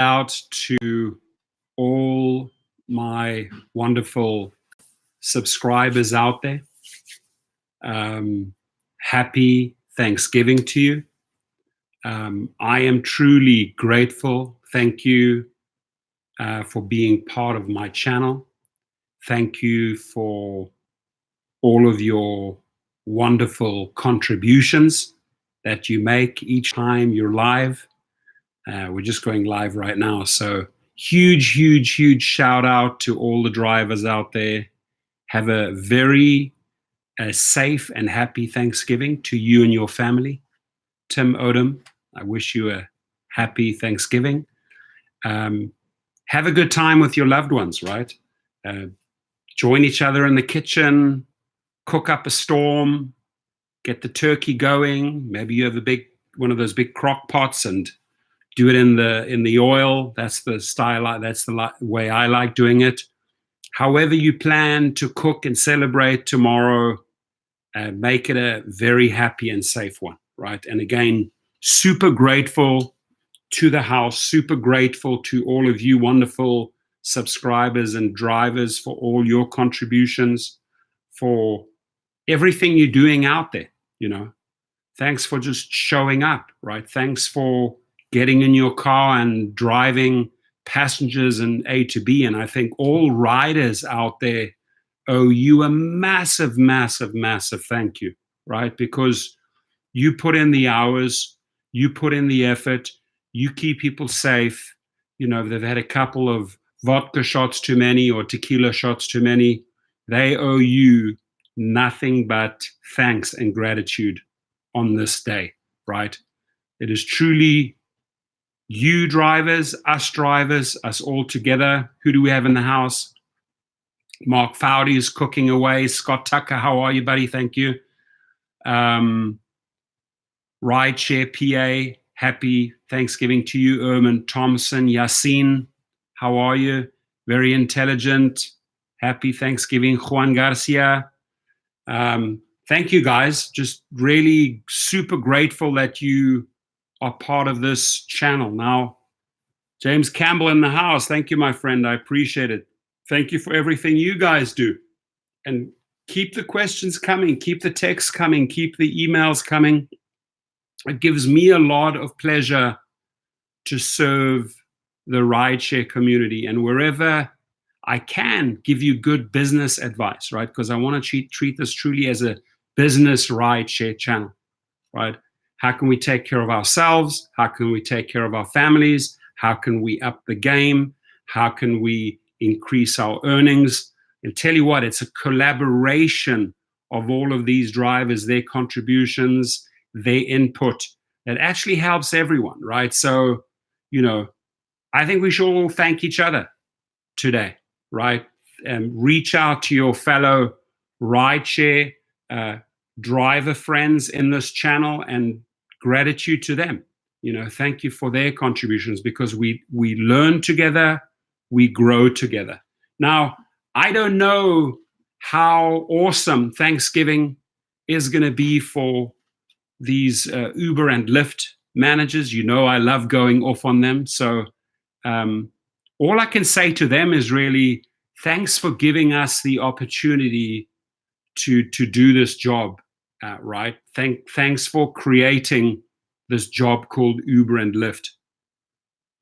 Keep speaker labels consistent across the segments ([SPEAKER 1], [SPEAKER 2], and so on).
[SPEAKER 1] out to all my wonderful subscribers out there. Happy Thanksgiving to you. I am truly grateful. Thank you for being part of my channel. Thank you for all of your wonderful contributions that you make each time you're live. We're just going live right now. So huge, huge, huge shout out to all the drivers out there. Have a very safe and happy Thanksgiving to you and your family. Tim Odom, I wish you a happy Thanksgiving. Have a good time with your loved ones, right? Join each other in the kitchen, cook up a storm, get the turkey going. Maybe you have one of those big crock pots and do it in the oil. That's the style. That's the way I like doing it. However you plan to cook and celebrate tomorrow, make it a very happy and safe one, right? And again, super grateful to the house, super grateful to all of you wonderful subscribers and drivers for all your contributions, for everything you're doing out there, Thanks for just showing up, right? Thanks for getting in your car and driving passengers in A to B. And I think all riders out there owe you a massive, massive, massive thank you, right? Because you put in the hours, you put in the effort, you keep people safe. They've had a couple of vodka shots too many or tequila shots too many. They owe you nothing but thanks and gratitude on this day, right? It is truly you drivers, us all together. Who do we have in the house? Mark Fowdy is cooking away. Scott Tucker, how are you, buddy? Thank you. Rideshare PA, happy Thanksgiving to you. Erman Thompson, Yasin, how are you? Very intelligent. Happy Thanksgiving. Juan Garcia. Thank you, guys. Just really super grateful that you are part of this channel. Now, James Campbell in the house. Thank you, my friend. I appreciate it. Thank you for everything you guys do. And keep the questions coming. Keep the texts coming. Keep the emails coming. It gives me a lot of pleasure to serve the rideshare community, and wherever I can give you good business advice, right? Because I want to treat this truly as a business rideshare channel, right? How can we take care of ourselves? How can we take care of our families? How can we up the game? How can we increase our earnings? And tell you what, it's a collaboration of all of these drivers, their contributions, their input that actually helps everyone, right? So, I think we should all thank each other today, right? And reach out to your fellow rideshare driver friends in this channel and gratitude to them. Thank you for their contributions, because we learn together, we grow together. Now, I don't know how awesome Thanksgiving is going to be for these Uber and Lyft managers. I love going off on them. So all I can say to them is really, thanks for giving us the opportunity to do this job, right? Thanks for creating this job called Uber and Lyft.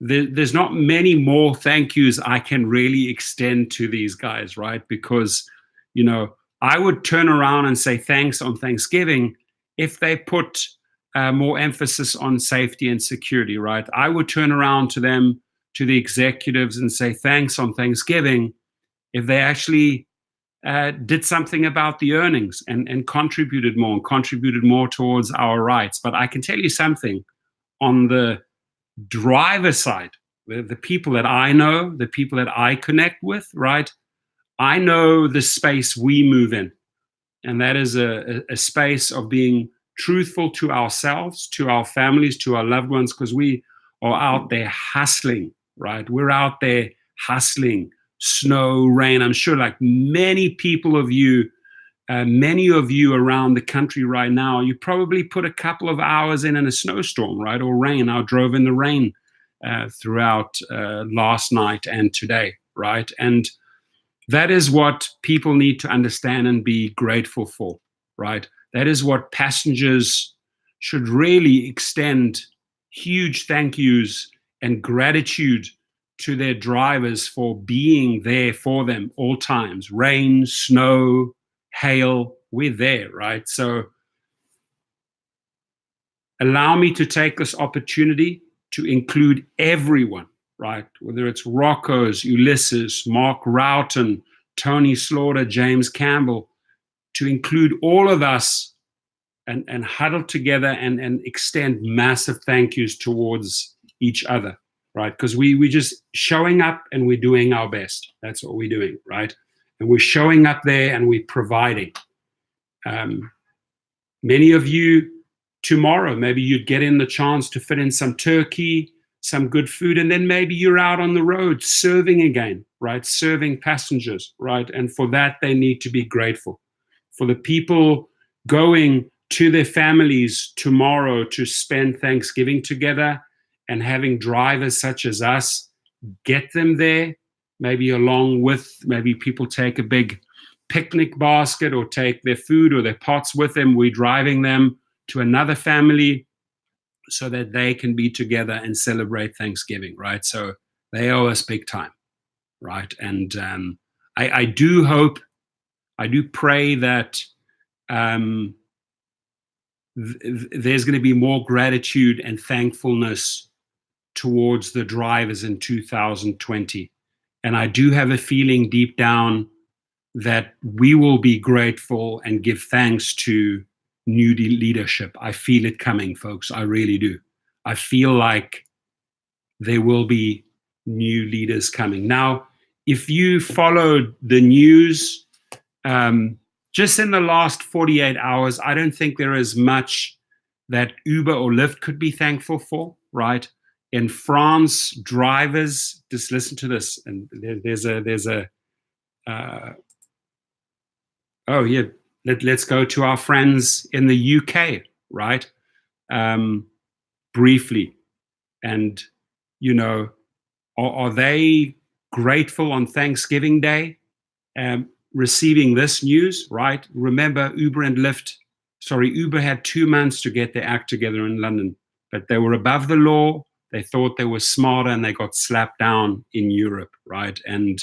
[SPEAKER 1] There's not many more thank yous I can really extend to these guys, right? Because, I would turn around and say thanks on Thanksgiving if they put more emphasis on safety and security, right? I would turn around to them, to the executives, and say thanks on Thanksgiving if they actually did something about the earnings and contributed more towards our rights. But I can tell you something, on the driver side, the people that I know, the people that I connect with, right? I know the space we move in. And that is a space of being truthful to ourselves, to our families, to our loved ones, because we are out there hustling, right? We're out there hustling, snow, rain. I'm sure like many of you around the country right now, you probably put a couple of hours in a snowstorm, right? Or rain. I drove in the rain throughout last night and today, right? And that is what people need to understand and be grateful for, right? That is what passengers should really extend huge thank yous and gratitude to their drivers for being there for them all times. Rain, snow, hail, we're there, right? So allow me to take this opportunity to include everyone, right? Whether it's Rocco's, Ulysses, Mark Roughton, Tony Slaughter, James Campbell, to include all of us and huddle together and extend massive thank yous towards each other, right? Because we're just showing up and we're doing our best. That's what we're doing, right? And we're showing up there and we're providing. Many of you tomorrow, maybe you'd get in the chance to fit in some turkey, some good food, and then maybe you're out on the road serving again, right? Serving passengers, right? And for that, they need to be grateful. For the people going to their families tomorrow to spend Thanksgiving together and having drivers such as us get them there, maybe along with, maybe people take a big picnic basket or take their food or their pots with them. We're driving them to another family so that they can be together and celebrate Thanksgiving, right? So they owe us big time, right? And I do hope, I do pray that there's going to be more gratitude and thankfulness towards the drivers in 2020. And I do have a feeling deep down that we will be grateful and give thanks to new leadership. I feel it coming, folks. I really do. I feel like there will be new leaders coming. Now, if you followed the news, just in the last 48 hours, I don't think there is much that Uber or Lyft could be thankful for, right? In France, drivers, just listen to this, and there's a oh yeah, let's go to our friends in the UK, right? Briefly, and you know, are they grateful on Thanksgiving Day? Receiving this news, right? Remember, Uber had 2 months to get their act together in London, but they were above the law. They thought they were smarter and they got slapped down in Europe, right? And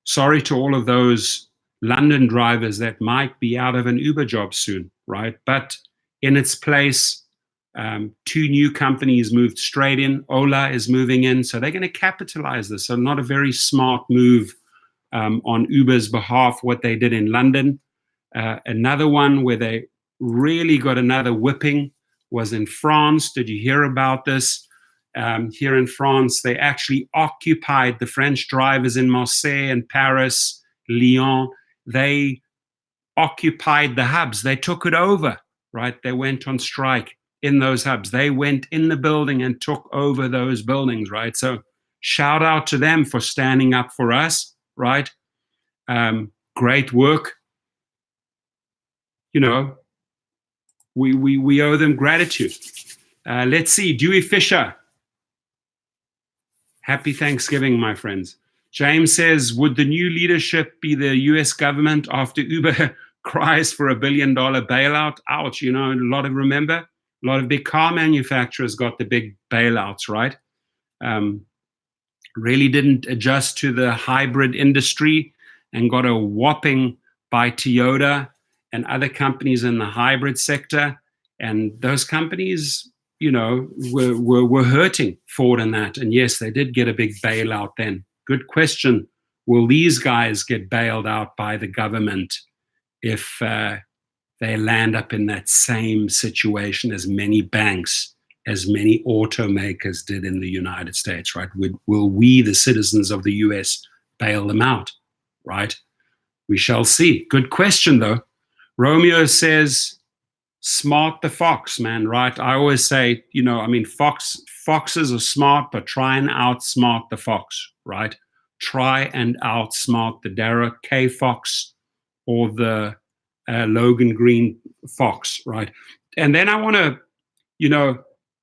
[SPEAKER 1] sorry to all of those London drivers that might be out of an Uber job soon, right? But in its place, 2 new companies moved straight in. Ola is moving in, so they're going to capitalize this. So not a very smart move on Uber's behalf, what they did in London. Another one where they really got another whipping was in France. Did you hear about this? Here in France, they actually occupied the French drivers in Marseille and Paris, Lyon. They occupied the hubs. They took it over, right? They went on strike in those hubs. They went in the building and took over those buildings, right? So shout out to them for standing up for us, right? Great work. You know, we owe them gratitude. Let's see, Dewey Fisher. Happy Thanksgiving, my friends. James says, would the new leadership be the US government after Uber cries for $1 billion bailout? Ouch, you know, remember, a lot of big car manufacturers got the big bailouts, right? Really didn't adjust to the hybrid industry and got a whopping by Toyota and other companies in the hybrid sector. And those companies, you know, were hurting Ford and that. And yes, they did get a big bailout then. Good question. Will these guys get bailed out by the government if they land up in that same situation as many banks, as many automakers did in the United States, right? Will we, the citizens of the US, bail them out, right? We shall see. Good question, though. Romeo says, smart the fox, man, right? I always say, you know, I mean, foxes are smart, but try and outsmart the fox, right? Try and outsmart the Dara K fox or the Logan Green fox, right? And then I want to, you know,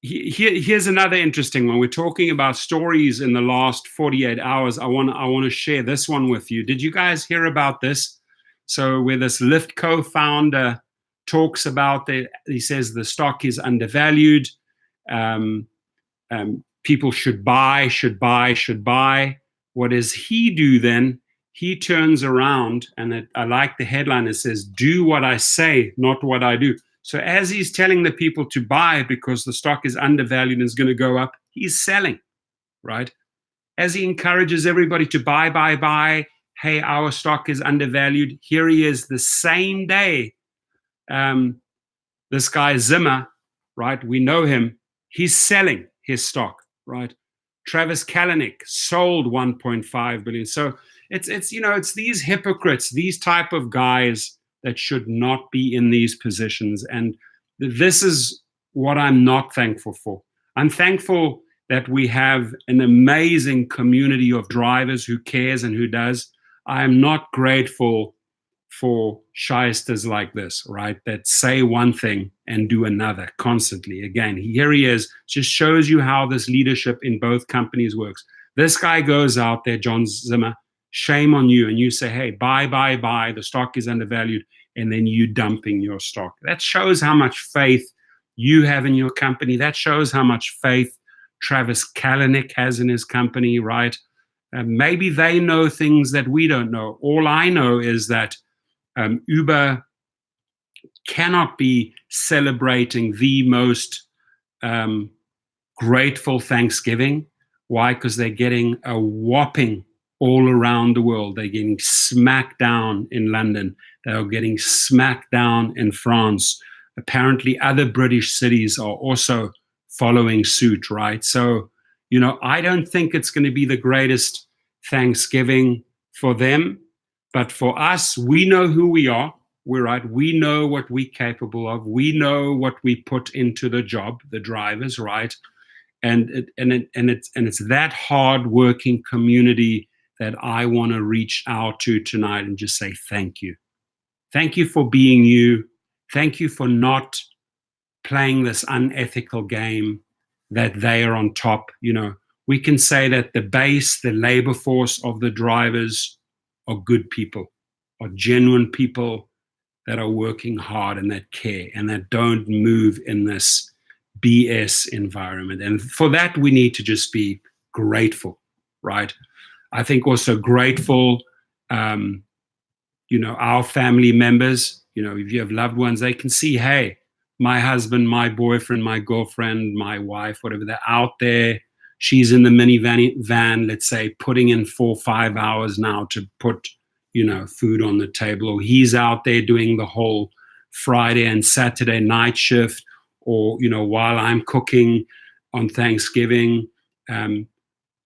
[SPEAKER 1] Here's another interesting one. We're talking about stories in the last 48 hours. I want to share this one with you. Did you guys hear about this? So where this Lyft co-founder talks about he says the stock is undervalued. People should buy. What does he do then? He turns around, and I like the headline. It says, "Do what I say, not what I do." So as he's telling the people to buy because the stock is undervalued and is going to go up, he's selling, right? As he encourages everybody to buy, hey, our stock is undervalued. Here he is the same day. This guy Zimmer, right? We know him. He's selling his stock, right? Travis Kalanick sold 1.5 billion. So it's these hypocrites, these type of guys that should not be in these positions. And this is what I'm not thankful for. I'm thankful that we have an amazing community of drivers who cares and who does. I am not grateful for shysters like this, right? That say one thing and do another constantly. Again, here he is, just shows you how this leadership in both companies works. This guy goes out there, John Zimmer, shame on you. And you say, hey, buy, the stock is undervalued. And then you dumping your stock. That shows how much faith you have in your company. That shows how much faith Travis Kalanick has in his company, right? Maybe they know things that we don't know. All I know is that Uber cannot be celebrating the most grateful Thanksgiving. Why? Because they're getting a whopping all around the world. They're getting smacked down in London. They're getting smacked down in France. Apparently, other British cities are also following suit, right? So, I don't think it's going to be the greatest Thanksgiving for them. But for us, we know who we are. We're right. We know what we're capable of. We know what we put into the job, the drivers, right? And it's that hard-working community that I want to reach out to tonight and just say thank you. Thank you for being you. Thank you for not playing this unethical game that they are on top. We can say that the base, the labor force of the drivers are good people, are genuine people that are working hard and that care and that don't move in this BS environment. And for that, we need to just be grateful, right? I think also grateful, our family members, if you have loved ones, they can see, hey, my husband, my boyfriend, my girlfriend, my wife, whatever, they're out there. She's in the minivan, let's say, putting in 4 or 5 hours now to put, food on the table. Or he's out there doing the whole Friday and Saturday night shift. Or, while I'm cooking on Thanksgiving,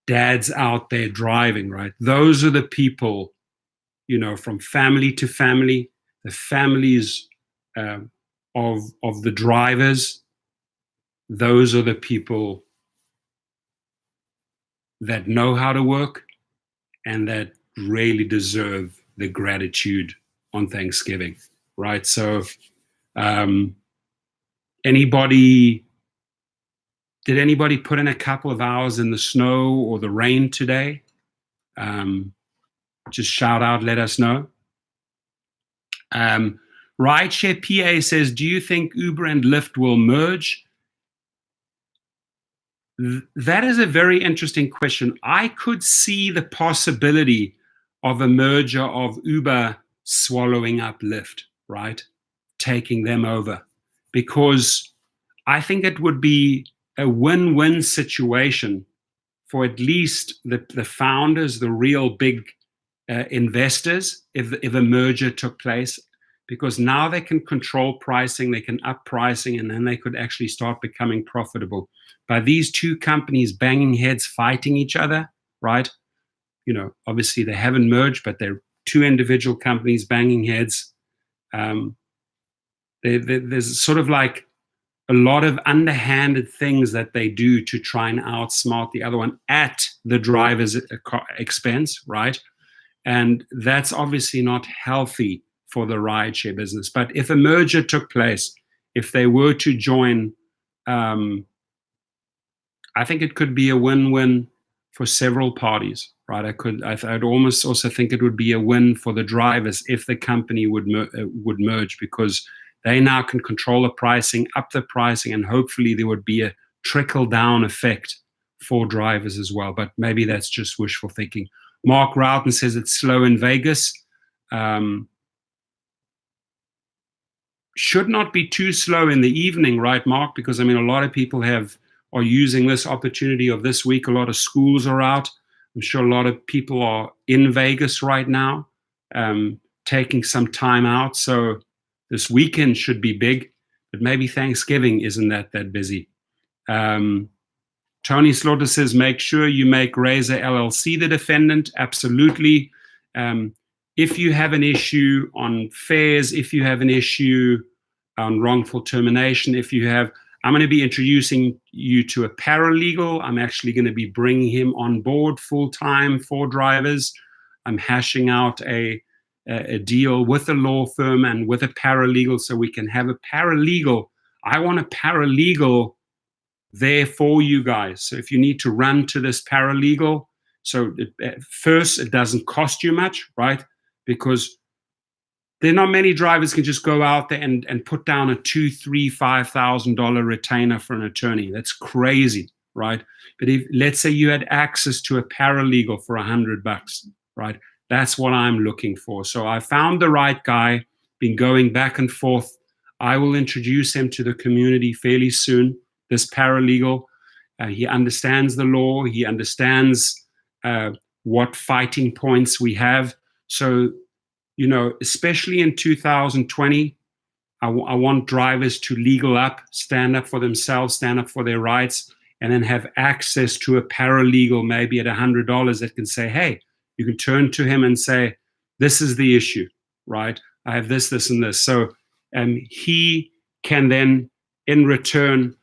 [SPEAKER 1] dad's out there driving, right? Those are the people, from family to family, the families of the drivers. Those are the people that know how to work and that really deserve the gratitude on Thanksgiving, right? So did anybody put in a couple of hours in the snow or the rain today? Just shout out, let us know. Rideshare PA says, do you think Uber and Lyft will merge? That is a very interesting question. I could see the possibility of a merger of Uber swallowing up Lyft, right? Taking them over. Because I think it would be a win-win situation for at least the founders, the real big investors, if a merger took place. Because now they can control pricing, they can up pricing, and then they could actually start becoming profitable. By these two companies banging heads, fighting each other, right? Obviously they haven't merged, but they're two individual companies banging heads. There's sort of like a lot of underhanded things that they do to try and outsmart the other one at the driver's expense, right? And that's obviously not healthy for the rideshare business. But if a merger took place, if they were to join I think it could be a win-win for several parties, right? I'd almost also think it would be a win for the drivers if the company would merge, because they now can control the pricing, up the pricing, and hopefully there would be a trickle-down effect for drivers as well. But maybe that's just wishful thinking. Mark Roughton says it's slow in Vegas. Should not be too slow in the evening, right, Mark? Because I mean, a lot of people are using this opportunity of this week. A lot of schools are out. I'm sure a lot of people are in Vegas right now, taking some time out. So this weekend should be big, but maybe Thanksgiving isn't that busy. Tony Slaughter says, make sure you make Razor LLC the defendant. Absolutely. If you have an issue on fares, if you have an issue on wrongful termination, I'm going to be introducing you to a paralegal. I'm actually going to be bringing him on board full-time for drivers. I'm hashing out a deal with a law firm and with a paralegal so we can have a paralegal. I want a paralegal there for you guys. So if you need to run to this paralegal, so first, it doesn't cost you much, right? Because there are not many drivers can just go out there and put down a $2,000, $3,000, $5,000 retainer for an attorney. That's crazy, right? But if, let's say you had access to a paralegal for $100, right? That's what I'm looking for. So I found the right guy, been going back and forth. I will introduce him to the community fairly soon, this paralegal. He understands the law. He understands what fighting points we have. So, you know, especially in 2020, I want drivers to legal up, stand up for themselves, stand up for their rights, and then have access to a paralegal, maybe at $100, that can say, hey, you can turn to him and say, this is the issue, right? I have this, this, and this. So he can then, in return,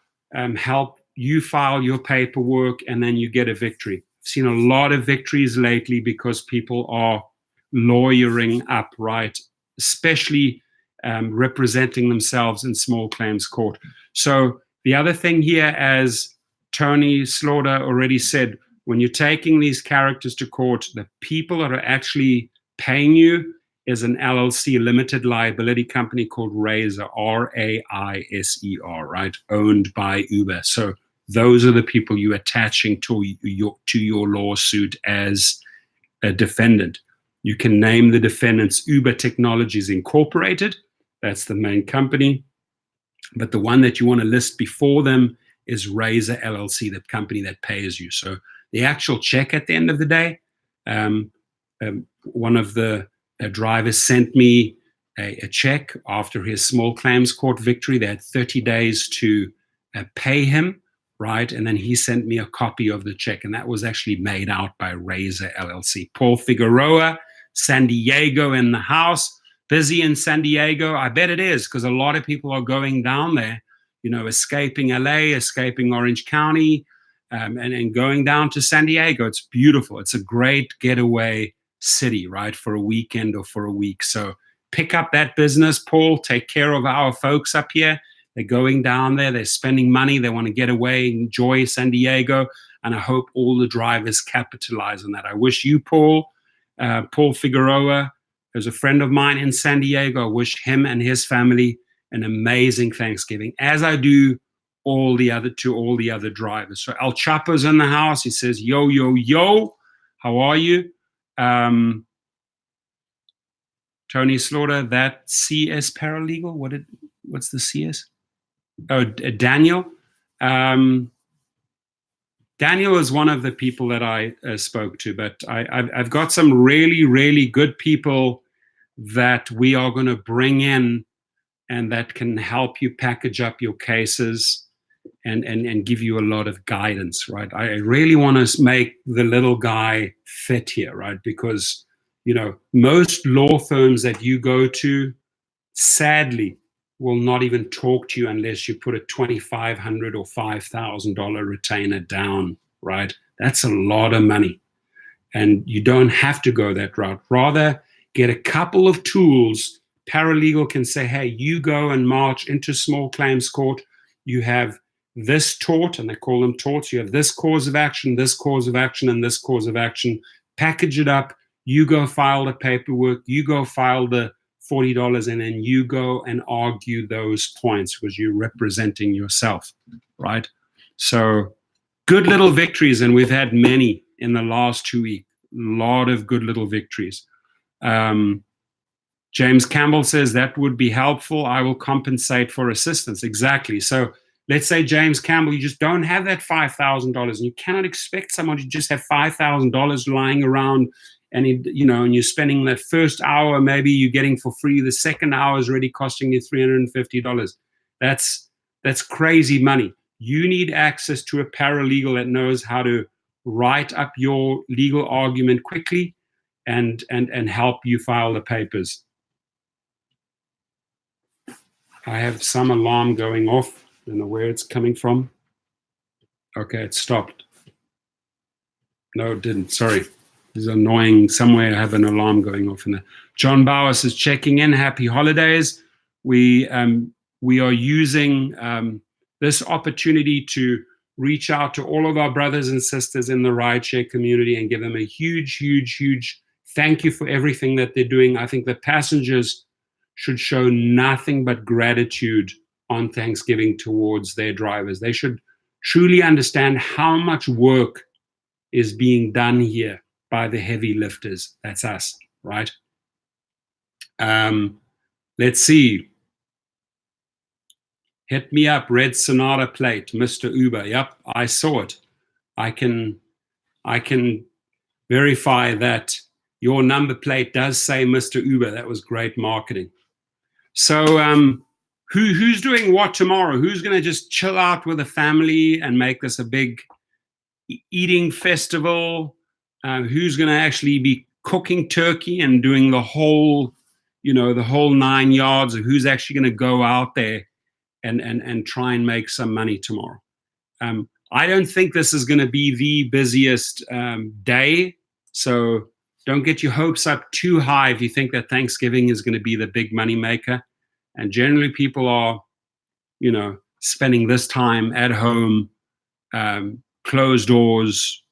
[SPEAKER 1] help you file your paperwork, and then you get a victory. I've seen a lot of victories lately because people are lawyering up, right? Especially representing themselves in small claims court. So the other thing here, as Tony Slaughter already said, when you're taking these characters to court, the people that are actually paying you is an LLC, limited liability company called Razor, R-A-I-S-E-R, right? Owned by Uber. So those are the people you're attaching to your lawsuit as a defendant. You can name the defendants Uber Technologies Incorporated. That's the main company. But the one that you want to list before them is Razor LLC, the company that pays you. So the actual check at the end of the day, one of the drivers sent me a check after his small claims court victory. They had 30 days to pay him, right? And then he sent me a copy of the check, and that was actually made out by Razor LLC. Paul Figueroa, San Diego in the house. Busy in San Diego? I bet it is, because a lot of people are going down there, you know, escaping LA, escaping Orange County, and going down to San Diego. It's beautiful. It's a great getaway city, right, for a weekend or for a week. So pick up that business, Paul. Take care of our folks up here. They're going down there. They're spending money. They want to get away, enjoy San Diego. And I hope all the drivers capitalize on that. I wish you, Paul Figueroa, there's a friend of mine in San Diego. I wish him and his family an amazing Thanksgiving, as I do all the other drivers. So El Chapo's in the house. He says, yo, yo, yo, how are you? Tony Slaughter, that CS paralegal, what's the CS? Oh, Daniel. Daniel is one of the people that I spoke to, but I've got some really, really good people that we are going to bring in, and that can help you package up your cases and give you a lot of guidance, right? I really want to make the little guy fit here, right? Because, you know, most law firms that you go to, sadly, will not even talk to you unless you put a $2,500 or $5,000 retainer down, right? That's a lot of money. And you don't have to go that route. Rather, get a couple of tools. Paralegal can say, hey, you go and march into small claims court. You have this tort, and they call them torts. You have this cause of action, this cause of action, and this cause of action. Package it up. You go file the paperwork. You go file the $40, and then you go and argue those points because you're representing yourself, right? So good little victories, and we've had many in the last 2 weeks. A lot of good little victories. James Campbell says that would be helpful. I will compensate for assistance. Exactly. So let's say, James Campbell, you just don't have that $5,000, and you cannot expect someone to just have $5,000 lying around, and and you're spending that first hour, maybe you're getting for free. The second hour is already costing you $350. That's crazy money. You need access to a paralegal that knows how to write up your legal argument quickly and help you file the papers. I have some alarm going off. I don't know where it's coming from. Okay, it stopped. No, it didn't. Sorry. It's annoying. Somewhere I have an alarm going off in there. John Bowers is checking in. Happy holidays. We are using this opportunity to reach out to all of our brothers and sisters in the rideshare community and give them a huge, huge, huge thank you for everything that they're doing. I think the passengers should show nothing but gratitude on Thanksgiving towards their drivers. They should truly understand how much work is being done here by the heavy lifters. That's us, right? Let's see. Hit me up, red Sonata plate, Mr. Uber. Yep, I saw it. I can verify that your number plate does say Mr. Uber. That was great marketing. So who's doing what tomorrow? Who's going to just chill out with the family and make this a big eating festival? Who's going to actually be cooking turkey and doing the whole, the whole 9 yards? Or who's actually going to go out there and try and make some money tomorrow? I don't think this is going to be the busiest day. So don't get your hopes up too high if you think that Thanksgiving is going to be the big money maker. And generally people are, spending this time at home, closed doors,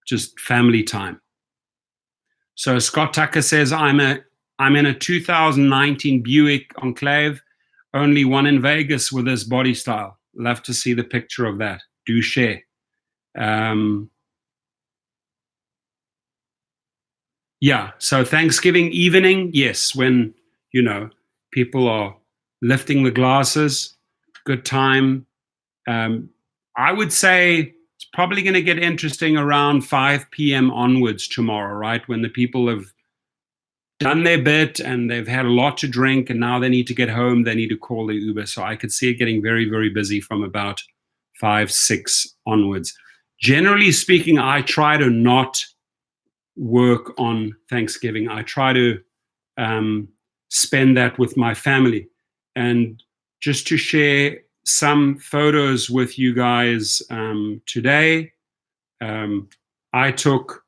[SPEAKER 1] just family time. So Scott Tucker says, I'm in a 2019 Buick Enclave, only one in Vegas with this body style. Love to see the picture of that. Do share. Yeah, so Thanksgiving evening, yes, when, people are lifting the glasses, good time. I would say it's probably going to get interesting around 5 p.m. onwards tomorrow, right? When the people have done their bit and they've had a lot to drink and now they need to get home, they need to call the Uber. So I could see it getting very, very busy from about 5, 6 onwards. Generally speaking, I try to not work on Thanksgiving. I try to spend that with my family. And just to share some photos with you guys today, I took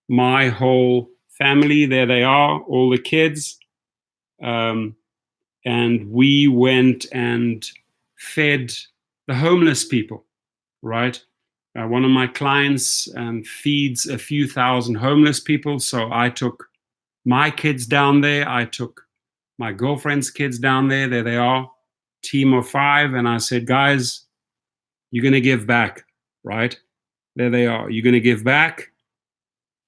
[SPEAKER 1] my whole family, there they are, all the kids, and we went and fed the homeless people, right? One of my clients feeds a few thousand homeless people, so I took my kids down there, I took my girlfriend's kids down there, there they are, team of 5, and I said, guys, you're going to give back, right? There they are. You're going to give back.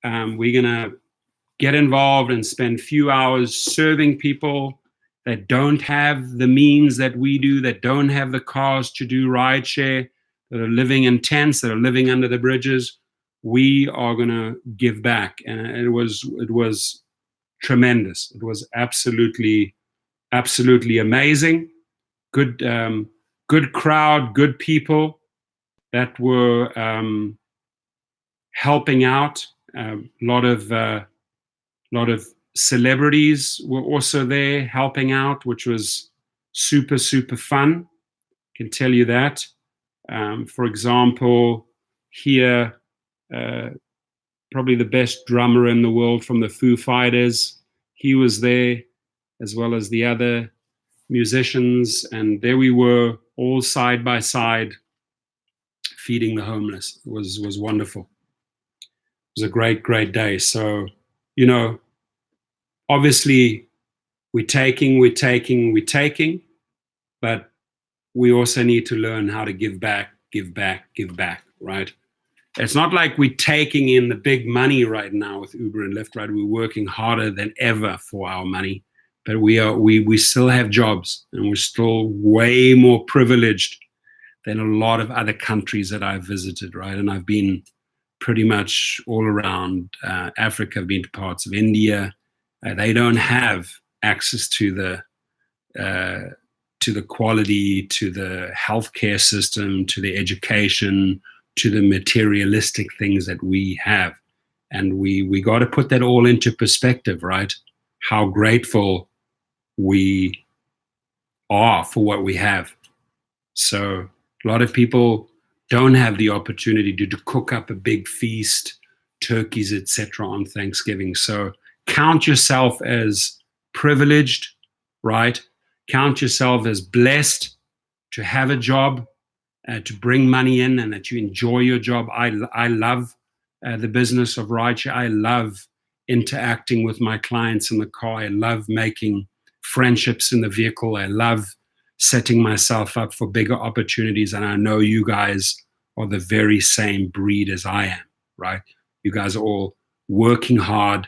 [SPEAKER 1] We're going to get involved and spend a few hours serving people that don't have the means that we do, that don't have the cars to do rideshare, that are living in tents, that are living under the bridges. We are going to give back. And it was tremendous. It was absolutely amazing. Good crowd, good people that were helping out. A lot of celebrities were also there helping out, which was super, super fun. Can tell you that. For example, here, probably the best drummer in the world from the Foo Fighters, he was there, as well as the other musicians, and there we were all side by side feeding the homeless. It was wonderful. It was a great day. So, obviously we're taking, but we also need to learn how to give back, right? It's not like we're taking in the big money right now with Uber and Lyft, right? We're working harder than ever for our money, but we still have jobs, and we're still way more privileged than a lot of other countries that I've visited, right? And I've been pretty much all around Africa. I've been to parts of India. They don't have access to the quality, to the healthcare system, to the education, to the materialistic things that we have. And we got to put that all into perspective, right? How grateful we are for what we have. So a lot of people don't have the opportunity to cook up a big feast, turkeys, etc. on Thanksgiving. So count yourself as privileged, right? Count yourself as blessed to have a job, to bring money in, and that you enjoy your job. I love the business of Rideshare. I love interacting with my clients in the car. I love making friendships in the vehicle. I love setting myself up for bigger opportunities. And I know you guys are the very same breed as I am, right? You guys are all working hard,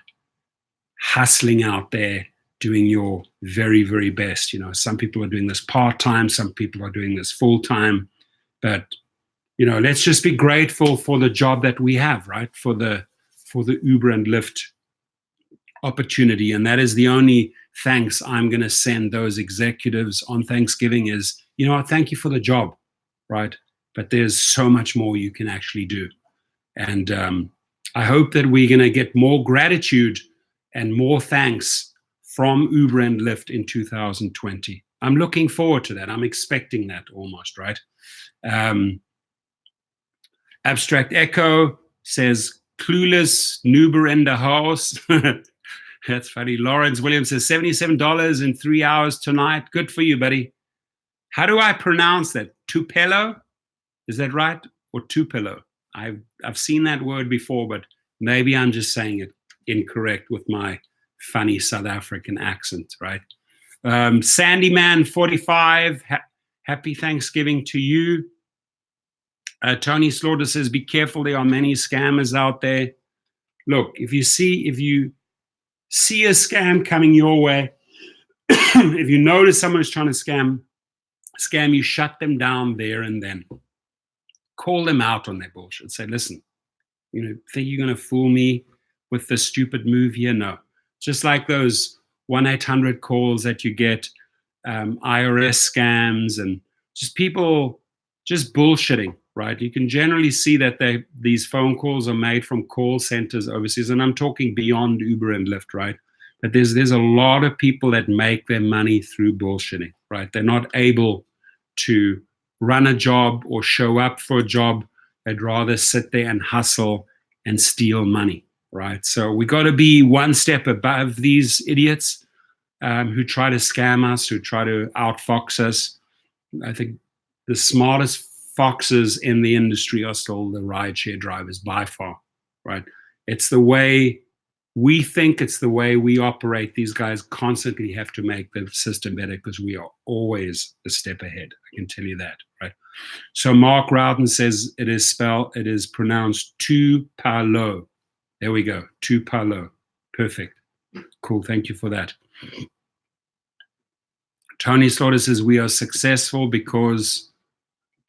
[SPEAKER 1] hustling out there, doing your very, very best. Some people are doing this part-time, some people are doing this full-time, but let's just be grateful for the job that we have, right? For the Uber and Lyft opportunity. And that is the only thanks I'm going to send those executives on Thanksgiving is, thank you for the job, right? But there's so much more you can actually do. And I hope that we're going to get more gratitude and more thanks from Uber and Lyft in 2020. I'm looking forward to that. I'm expecting that almost, right? Abstract Echo says, clueless Nuber in the house. That's funny. Lawrence Williams says, $77 in 3 hours tonight. Good for you, buddy. How do I pronounce that? Tupelo? Is that right? Or Tupelo? I've seen that word before, but maybe I'm just saying it incorrect with my funny South African accent, right? Sandyman45, happy Thanksgiving to you. Tony Slaughter says, be careful, there are many scammers out there. Look, if you see a scam coming your way, if you notice someone is trying to scam you, shut them down there and then. Call them out on their bullshit. Say, listen, think you're going to fool me with this stupid move here? No. Just like those 1-800 calls that you get, IRS scams, and just people just bullshitting, right? You can generally see that these phone calls are made from call centers overseas, and I'm talking beyond Uber and Lyft, right? But there's a lot of people that make their money through bullshitting, right? They're not able to run a job or show up for a job. They'd rather sit there and hustle and steal money, right? So we got to be one step above these idiots who try to scam us, who try to outfox us. I think the smartest foxes in the industry are still the rideshare drivers by far, right? It's the way we think, it's the way we operate. These guys constantly have to make the system better because we are always a step ahead. I can tell you that, right? So Mark Rowden says it is pronounced Tupelo. There we go, Tupelo. Perfect. Cool, thank you for that. Tony Slaughter says we are successful because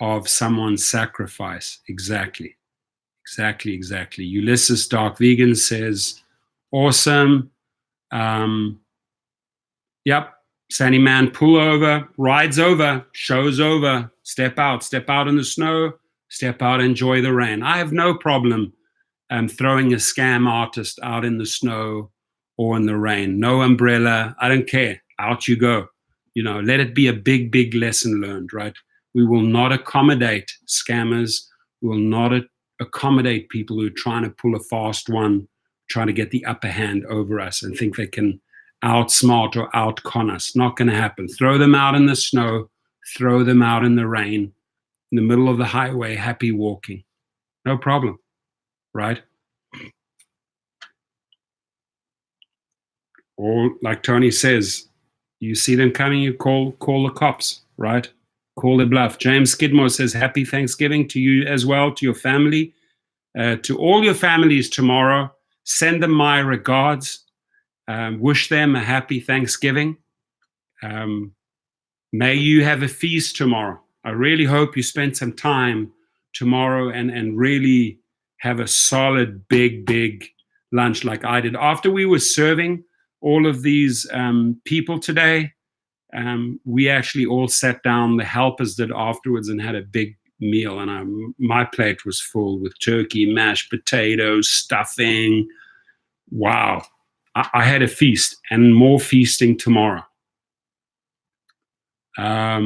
[SPEAKER 1] of someone's sacrifice. Exactly. Ulysses Dark Vegan says, awesome. Yep. Sandy Man, pull over, rides over, show's over, step out in the snow, step out, enjoy the rain. I have no problem throwing a scam artist out in the snow or in the rain. No umbrella, I don't care. Out you go. Let it be a big lesson learned, right? We will not accommodate scammers. We will not accommodate people who are trying to pull a fast one, trying to get the upper hand over us and think they can outsmart or outcon us. Not going to happen. Throw them out in the snow, throw them out in the rain, in the middle of the highway, happy walking. No problem, right? Or like Tony says, you see them coming, you call the cops, right? Call the bluff. James Skidmore says, happy Thanksgiving to you as well, to your family, to all your families tomorrow. Send them my regards. Wish them a happy Thanksgiving. May you have a feast tomorrow. I really hope you spend some time tomorrow and really have a solid, big lunch like I did. After we were serving all of these people today, we actually all sat down, the helpers did afterwards, and had a big meal. And my plate was full with turkey, mashed potatoes, stuffing. Wow. I had a feast, and more feasting tomorrow. Yeah,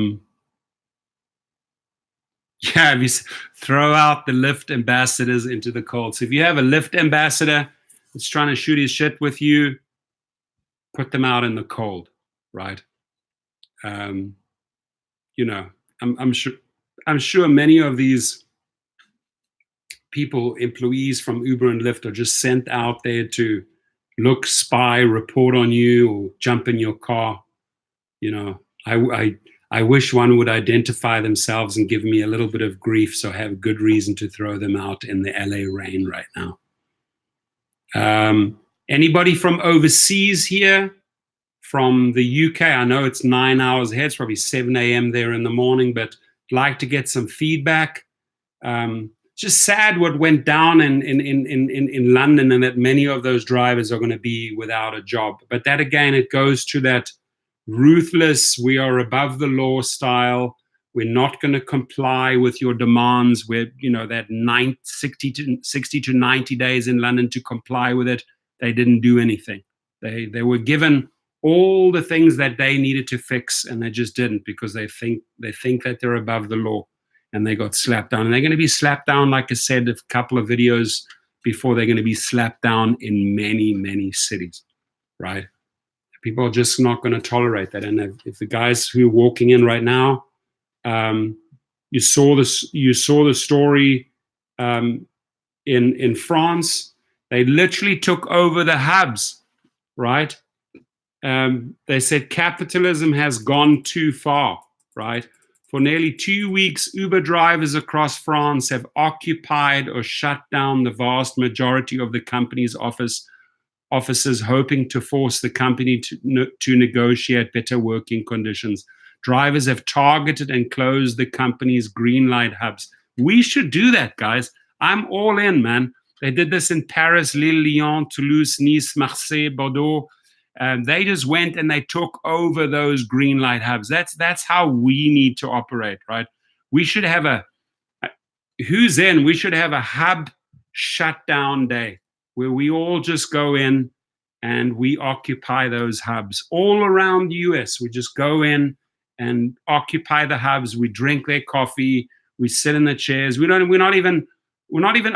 [SPEAKER 1] throw out the Lyft ambassadors into the cold. So if you have a Lyft ambassador that's trying to shoot his shit with you, put them out in the cold, right? You know, I'm sure many of these people, employees from Uber and Lyft, are just sent out there to look, spy, report on you, or jump in your car. You know, I wish one would identify themselves and give me a little bit of grief, so I have good reason to throw them out in the LA rain right now. Anybody from overseas here? From the UK? I know it's 9 hours ahead. It's probably 7 a.m. there in the morning, but I'd like to get some feedback. Just sad what went down in London, and that many of those drivers are going to be without a job. But that, again, it goes to that ruthless, we are above the law style. We're not going to comply with your demands. We're, that 60 to 90 days in London to comply with it. They didn't do anything. They were given all the things that they needed to fix, and they just didn't, because they think that they're above the law, and they got slapped down. And they're going to be slapped down, like I said a couple of videos before, they're going to be slapped down in many cities, right? People are just not going to tolerate that. And if the guys who are walking in right now, you saw the story in France. They literally took over the hubs, right? They said capitalism has gone too far, right? For nearly 2 weeks, Uber drivers across France have occupied or shut down the vast majority of the company's offices, hoping to force the company to negotiate better working conditions. Drivers have targeted and closed the company's green light hubs. We should do that, guys. I'm all in, man. They did this in Paris, Lille, Lyon, Toulouse, Nice, Marseille, Bordeaux. They just went and they took over those green light hubs. That's how we need to operate, right? We should have we should have a hub shutdown day where we all just go in and we occupy those hubs all around the US. We just go in and occupy the hubs. We drink their coffee. We sit in the chairs. We're not even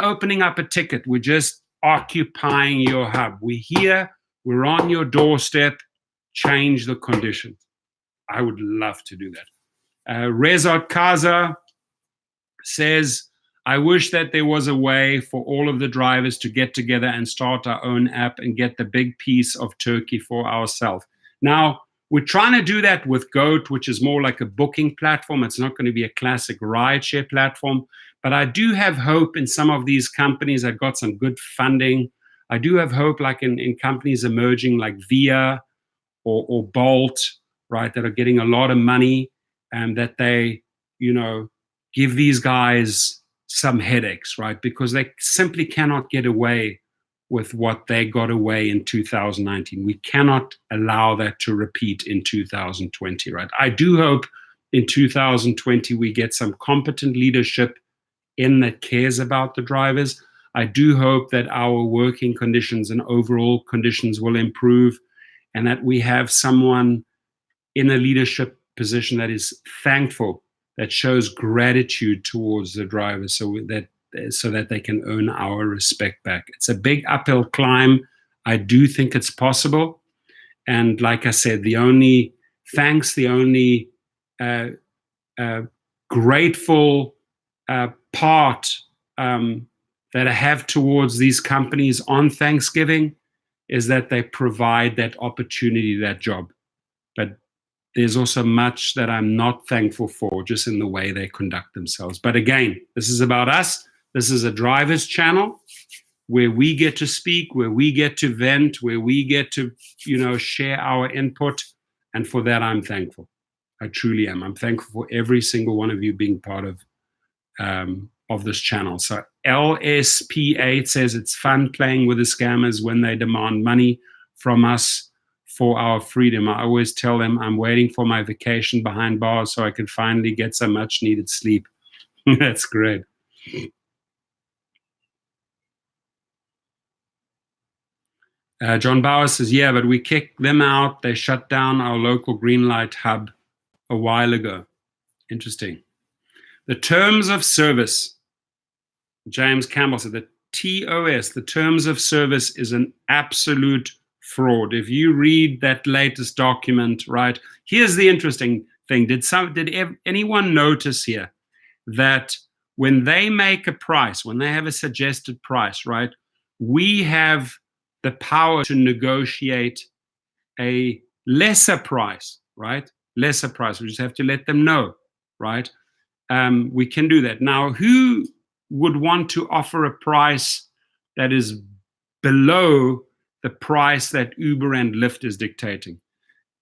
[SPEAKER 1] opening up a ticket. We're just occupying your hub. We're here. We're on your doorstep. Change the conditions. I would love to do that. Rezat Kaza says, I wish that there was a way for all of the drivers to get together and start our own app and get the big piece of turkey for ourselves. Now, we're trying to do that with Goat, which is more like a booking platform. It's not going to be a classic rideshare platform. But I do have hope in some of these companies that got some good funding. I do have hope, like in companies emerging like Via or Bolt, right, that are getting a lot of money, and that they, give these guys some headaches, right? Because they simply cannot get away with what they got away in 2019. We cannot allow that to repeat in 2020, right? I do hope in 2020 we get some competent leadership in that cares about the drivers. I do hope that our working conditions and overall conditions will improve, and that we have someone in a leadership position that is thankful, that shows gratitude towards the drivers, so that they can earn our respect back. It's a big uphill climb. I do think it's possible. And like I said, the only grateful part that I have towards these companies on Thanksgiving is that they provide that opportunity, that job. But there's also much that I'm not thankful for, just in the way they conduct themselves. But again, this is about us. This is a driver's channel where we get to speak, where we get to vent, where we get to, share our input. And for that, I'm thankful. I truly am. I'm thankful for every single one of you being part of this channel. So LSP8 says it's fun playing with the scammers when they demand money from us for our freedom. I always tell them I'm waiting for my vacation behind bars so I can finally get some much needed sleep. That's great. John Bauer says, yeah, but we kicked them out. They shut down our local green light hub a while ago. Interesting. The terms of service, James Campbell said, the TOS, the terms of service, is an absolute fraud. If you read that latest document, right, here's the interesting thing. Did anyone notice here that when they make a price, when they have a suggested price, right, we have the power to negotiate a lesser price, right? Lesser price. We just have to let them know, right? We can do that. Now, who would want to offer a price that is below the price that Uber and Lyft is dictating?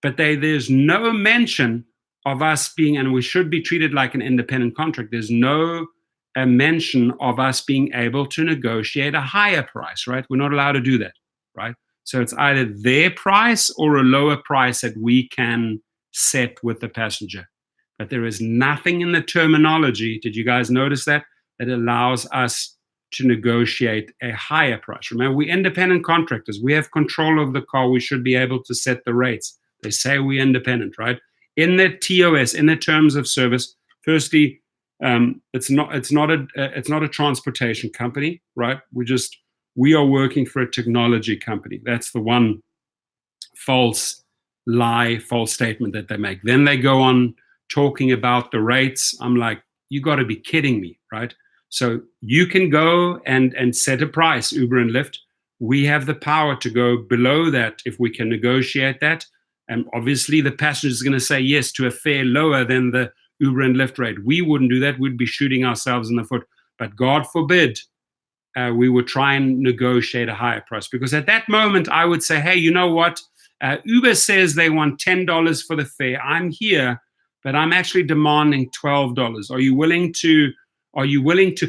[SPEAKER 1] But there's no mention of us being, and we should be treated like an independent contract. There's no mention of us being able to negotiate a higher price, right? We're not allowed to do that, right? So it's either their price or a lower price that we can set with the passenger. But there is nothing in the terminology, did you guys notice that allows us to negotiate a higher price. Remember, we're independent contractors. We have control of the car. We should be able to set the rates. They say we're independent, right? In the TOS, in the terms of service, firstly, it's not a transportation company, right? We are working for a technology company. That's the one false statement that they make. Then they go on talking about the rates. I'm like, you got to be kidding me, right? So you can go and set a price, Uber and Lyft. We have the power to go below that if we can negotiate that. And obviously the passenger is going to say yes to a fare lower than the Uber and Lyft rate. We wouldn't do that. We'd be shooting ourselves in the foot. But God forbid we would try and negotiate a higher price. Because at that moment, I would say, hey, you know what? Uber says they want $10 for the fare. I'm here, but I'm actually demanding $12. Are you willing to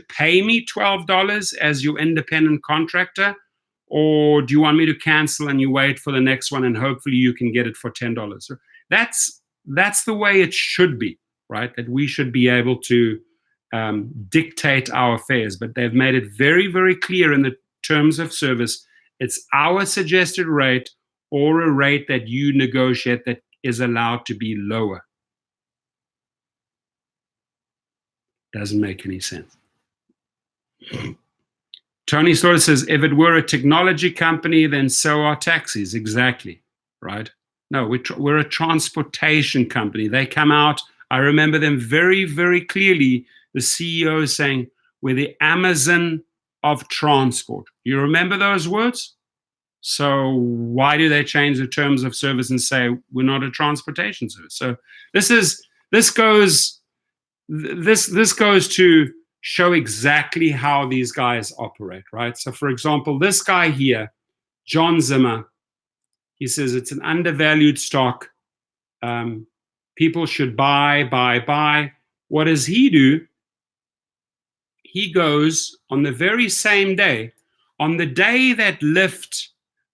[SPEAKER 1] pay me $12 as your independent contractor? Or do you want me to cancel and you wait for the next one and hopefully you can get it for $10? So that's the way it should be, right? That we should be able to dictate our fares. But they've made it very, very clear in the terms of service, it's our suggested rate or a rate that you negotiate that is allowed to be lower. Doesn't make any sense. Tony Slaughter says, if it were a technology company, then so are taxis. Exactly, right? No, we're a transportation company. They come out, I remember them very, very clearly, the CEO saying, we're the Amazon of transport. You remember those words? So why do they change the terms of service and say we're not a transportation service? So this goes to show exactly how these guys operate, right? So for example, this guy here, John Zimmer, he says it's an undervalued stock. People should buy. What does he do? He goes on the very same day, on the day that Lyft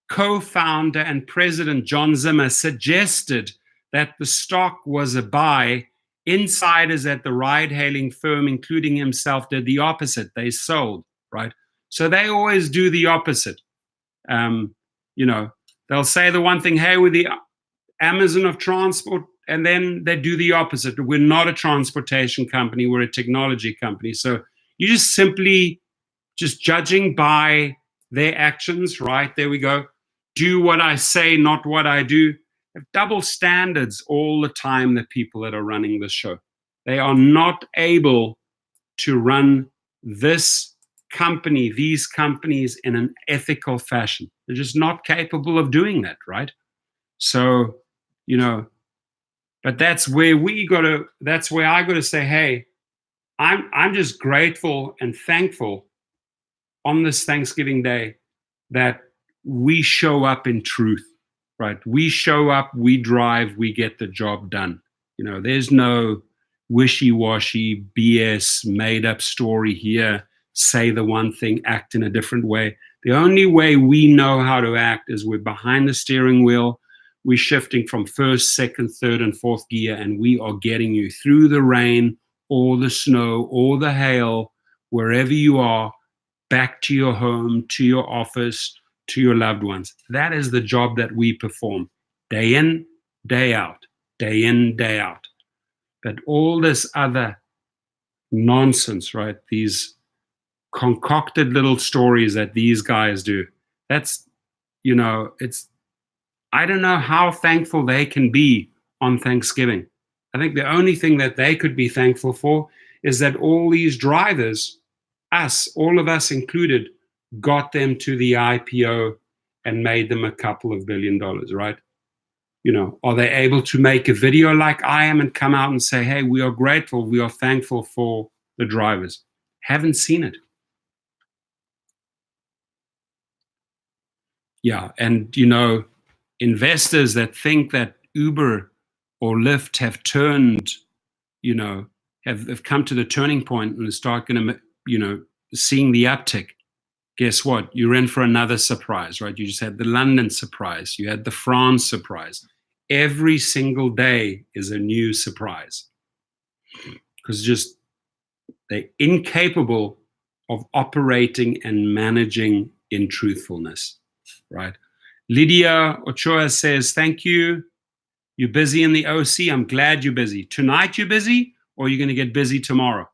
[SPEAKER 1] co-founder and president John Zimmer suggested that the stock was a buy, insiders at the ride-hailing firm, including himself, did the opposite. They sold, right? So they always do the opposite. They'll say the one thing, hey, we're the Amazon of transport, and then they do the opposite. We're not a transportation company, we're a technology company. So you just simply judging by their actions, right? There we go. Do what I say, not what I do. Have double standards all the time, the people that are running this show. They are not able to run this company, these companies in an ethical fashion. They're just not capable of doing that, right? So, but that's where I gotta say, hey, I'm just grateful and thankful on this Thanksgiving Day that we show up in truth, right? We show up, we drive, we get the job done. There's no wishy-washy BS made up story here, say the one thing, act in a different way. The only way we know how to act is we're behind the steering wheel, we're shifting from first, second, third, and fourth gear, and we are getting you through the rain or the snow or the hail, wherever you are, back to your home, to your office, to your loved ones. That is the job that we perform day in, day out, day in, day out. But all this other nonsense, right? These concocted little stories that these guys do, that's, I don't know how thankful they can be on Thanksgiving. I think the only thing that they could be thankful for is that all these drivers, all of us included, got them to the IPO and made them a couple of $1 billion, right? Are they able to make a video like I am and come out and say, hey, we are grateful, we are thankful for the drivers? Haven't seen it. Yeah, and investors that think that Uber or Lyft have turned, have come to the turning point and start going to, seeing the uptick. Guess what? You're in for another surprise, right? You just had the London surprise. You had the France surprise. Every single day is a new surprise, because they're incapable of operating and managing in truthfulness, right? Lydia Ochoa says, thank you. You're busy in the OC. I'm glad you're busy. Tonight you're busy, or you're going to get busy tomorrow?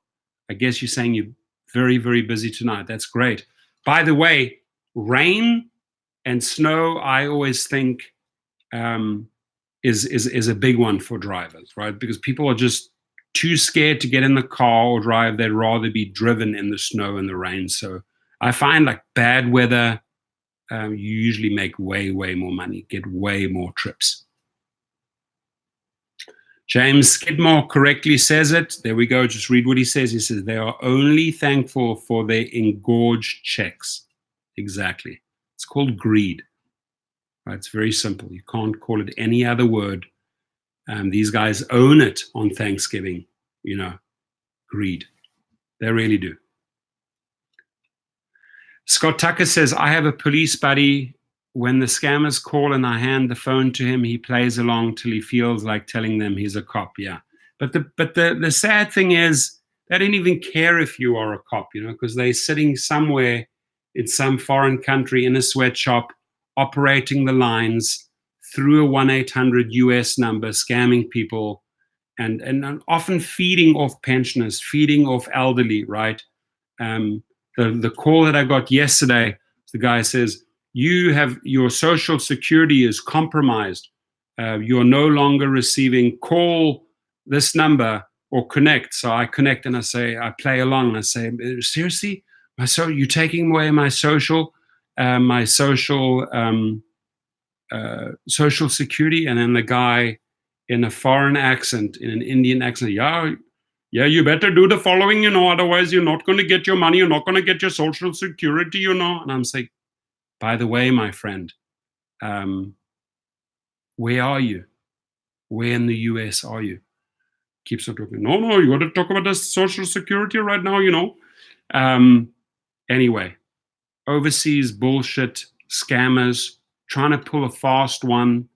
[SPEAKER 1] I guess you're saying you're very, very busy tonight. That's great. By the way, rain and snow, I always think is a big one for drivers, right? Because people are just too scared to get in the car or drive. They'd rather be driven in the snow and the rain. So I find like bad weather, you usually make way, way more money, get way more trips. James Skidmore correctly says it. There we go. Just read what he says. He says, they are only thankful for their engorged checks. Exactly. It's called greed. Right? It's very simple. You can't call it any other word. These guys own it on Thanksgiving, greed. They really do. Scott Tucker says, I have a police buddy. When the scammers call and I hand the phone to him, he plays along till he feels like telling them he's a cop. Yeah. But the sad thing is, they don't even care if you are a cop, because they're sitting somewhere in some foreign country in a sweatshop, operating the lines through a 1-800 US number, scamming people, and often feeding off pensioners, feeding off elderly, right? The call that I got yesterday, the guy says, your social security is compromised. You're no longer receiving, call this number or connect. So I connect and I play along and I say, seriously? You're taking away my social security? And then the guy in a foreign accent, in an Indian accent, yeah, you better do the following, otherwise you're not going to get your money. You're not going to get your social security, And I'm saying, by the way, my friend, where are you? Where in the US are you? Keeps on talking. No, you got to talk about the social security right now, Anyway, overseas bullshit, scammers, trying to pull a fast one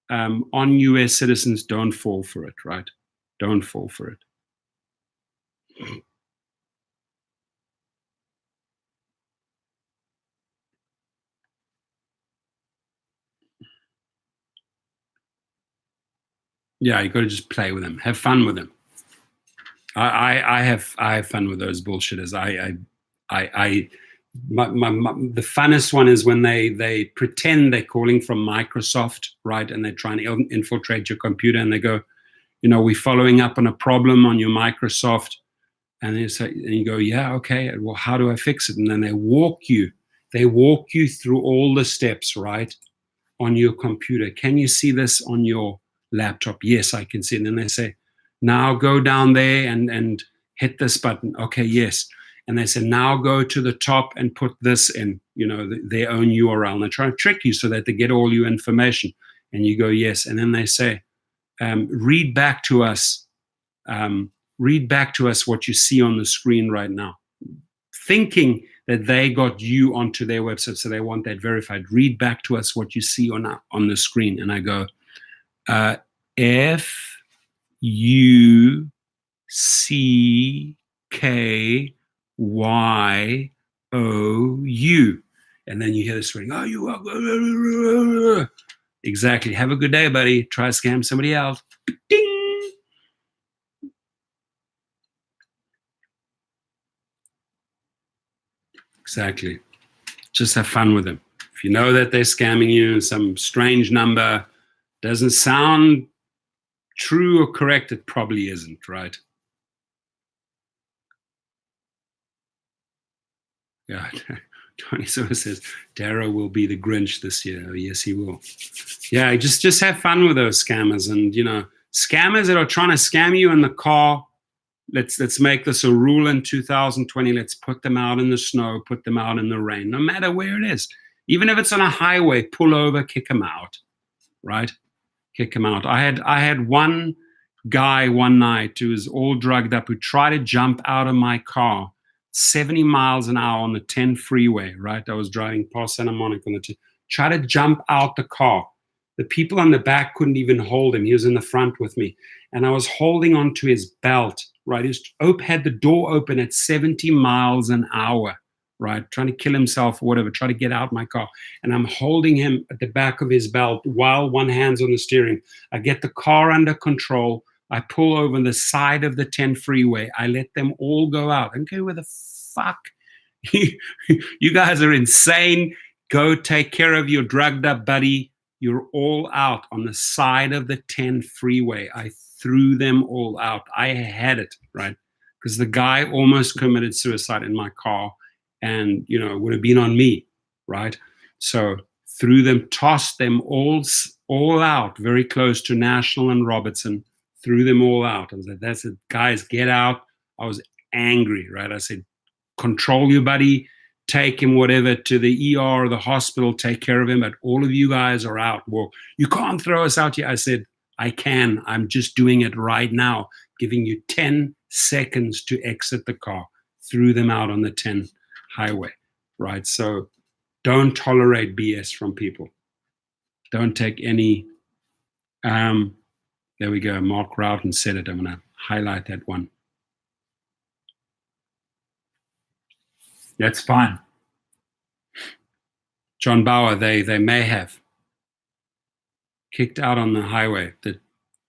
[SPEAKER 1] on US citizens. Don't fall for it, right? Don't fall for it. Yeah, you got to just play with them, have fun with them. I have fun with those bullshitters. The funnest one is when they pretend they're calling from Microsoft, right? And they're trying to infiltrate your computer, and they go, we're following up on a problem on your Microsoft And they say, and you go, yeah, okay. Well, how do I fix it? And then they walk you through all the steps, right, on your computer. Can you see this on your laptop? Yes, I can see it. And then they say, now go down there and hit this button. Okay, yes. And they say, now go to the top and put this in, their own URL. And they try to trick you so that they get all your information. And you go, yes. And then they say, read back to us what you see on the screen right now, thinking that they got you onto their website, so they want that verified. Read back to us what you see on the screen. And I go, FUCKYOU. And then you hear this ring, oh, you are. Exactly. Have a good day, buddy. Try to scam somebody else. Ding. Exactly. Just have fun with them. If you know that they're scamming you, some strange number doesn't sound true or correct, it probably isn't, right? Yeah. Tony sort of says, Darrow will be the Grinch this year. Oh, yes, he will. Yeah, just have fun with those scammers. And, scammers that are trying to scam you in the car, let's make this a rule in 2020. Let's put them out in the snow, put them out in the rain, no matter where it is. Even if it's on a highway, pull over, kick them out, right? Kick them out. I had one guy one night who was all drugged up who tried to jump out of my car 70 miles an hour on the 10 freeway, right? I was driving past Santa Monica on the 10. Tried to jump out the car. The people on the back couldn't even hold him. He was in the front with me. And I was holding onto his belt, right? He had the door open at 70 miles an hour, right? Trying to kill himself or whatever, try to get out my car. And I'm holding him at the back of his belt while one hand's on the steering. I get the car under control. I pull over the side of the 10 freeway. I let them all go out. Okay, where the fuck? You guys are insane. Go take care of your drugged up buddy. You're all out on the side of the 10 freeway. I threw them all out. I had it, right? Because the guy almost committed suicide in my car and, it would have been on me, right? So threw them, tossed them all out very close to National and Robertson. Threw them all out. I was like, that's it, guys, get out. I was angry, right? I said, control your buddy, take him whatever to the ER or the hospital, take care of him, but all of you guys are out. Well, you can't throw us out here. I said, I can. I'm just doing it right now, giving you 10 seconds to exit the car. Threw them out on the 10 highway, right? So don't tolerate BS from people. Don't take any... there we go. Mark Roughton said it. I'm going to highlight that one. That's fine. John Bauer, they may have kicked out on the highway. That,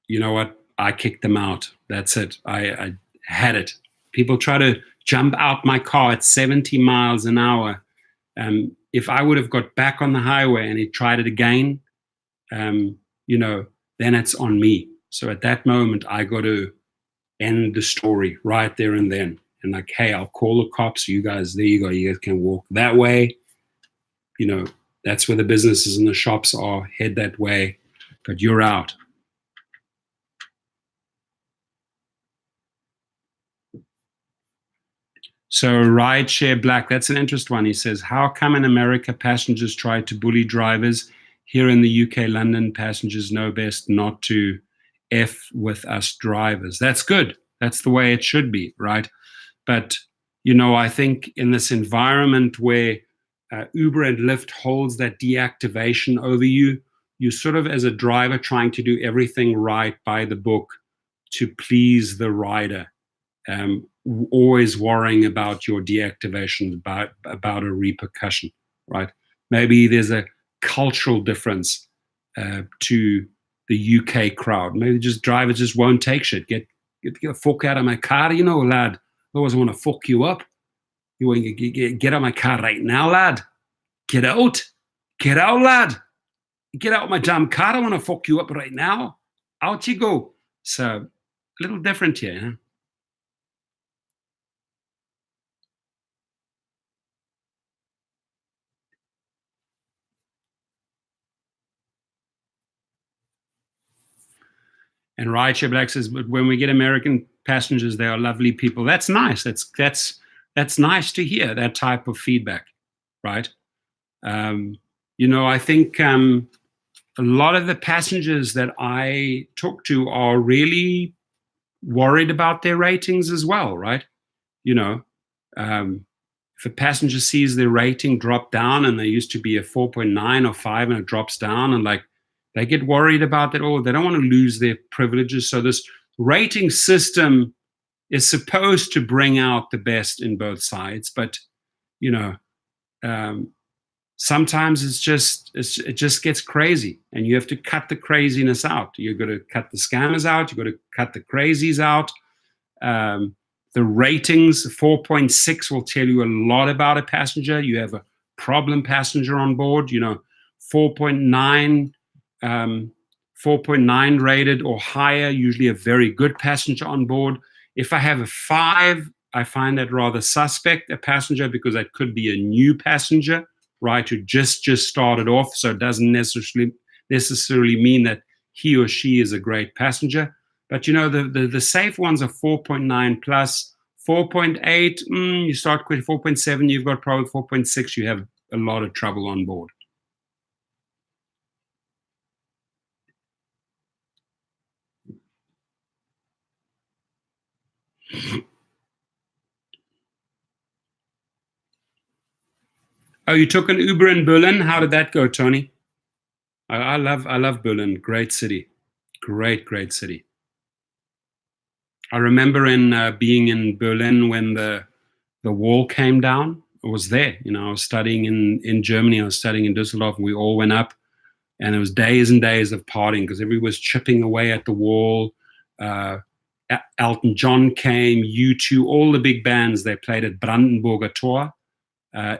[SPEAKER 1] you know what? I kicked them out. That's it. I had it. People try to jump out my car at 70 miles an hour. If I would have got back on the highway and he tried it again, then it's on me. So at that moment, I got to end the story right there and then. And like, hey, I'll call the cops. You guys, there you go. You guys can walk that way. That's where the businesses and the shops are. Head that way. But you're out. So Rideshare Black, that's an interesting one. He says, how come in America passengers try to bully drivers? Here in the UK, London, passengers know best not to F with us drivers. That's good. That's the way it should be, right? But, I think in this environment where Uber and Lyft holds that deactivation over you, you sort of, as a driver, trying to do everything right by the book to please the rider. Always worrying about your deactivation, about a repercussion, right? Maybe there's a cultural difference to the UK crowd. Maybe drivers just won't take shit. Get the fuck out of my car, lad. Otherwise I want to fuck you up. You want to get out of my car right now, lad. Get out. Get out, lad. Get out of my damn car. I want to fuck you up right now. Out you go. So a little different here, huh? And Rideshare Black says, but when we get American passengers, they are lovely people. That's nice. That's nice to hear that type of feedback, right? I think a lot of the passengers that I talk to are really worried about their ratings as well, right? If a passenger sees their rating drop down and they used to be a 4.9 or 5 and it drops down, and like they get worried about that, or they don't want to lose their privileges. So this rating system is supposed to bring out the best in both sides, but sometimes it just gets crazy, and you have to cut the craziness out. You've got to cut the scammers out. You've got to cut the crazies out. The ratings, 4.6 will tell you a lot about a passenger. You have a problem passenger on board. 4.9, 4.9 rated or higher, usually a very good passenger on board. If I have a 5, I find that rather suspect, a passenger, because that could be a new passenger, right, who just started off. So it doesn't necessarily mean that he or she is a great passenger. But the safe ones are 4.9 plus. 4.8, you start with 4.7, you've got probably 4.6, you have a lot of trouble on board. Oh, you took an Uber in Berlin? How did that go, Tony? I love Berlin. Great city. Great city. I remember being in Berlin when the wall came down. I was there. I was studying in Germany. I was studying in Düsseldorf, and we all went up. And it was days and days of partying because everybody was chipping away at the wall. Elton John came, U2, all the big bands. They played at Brandenburger Tor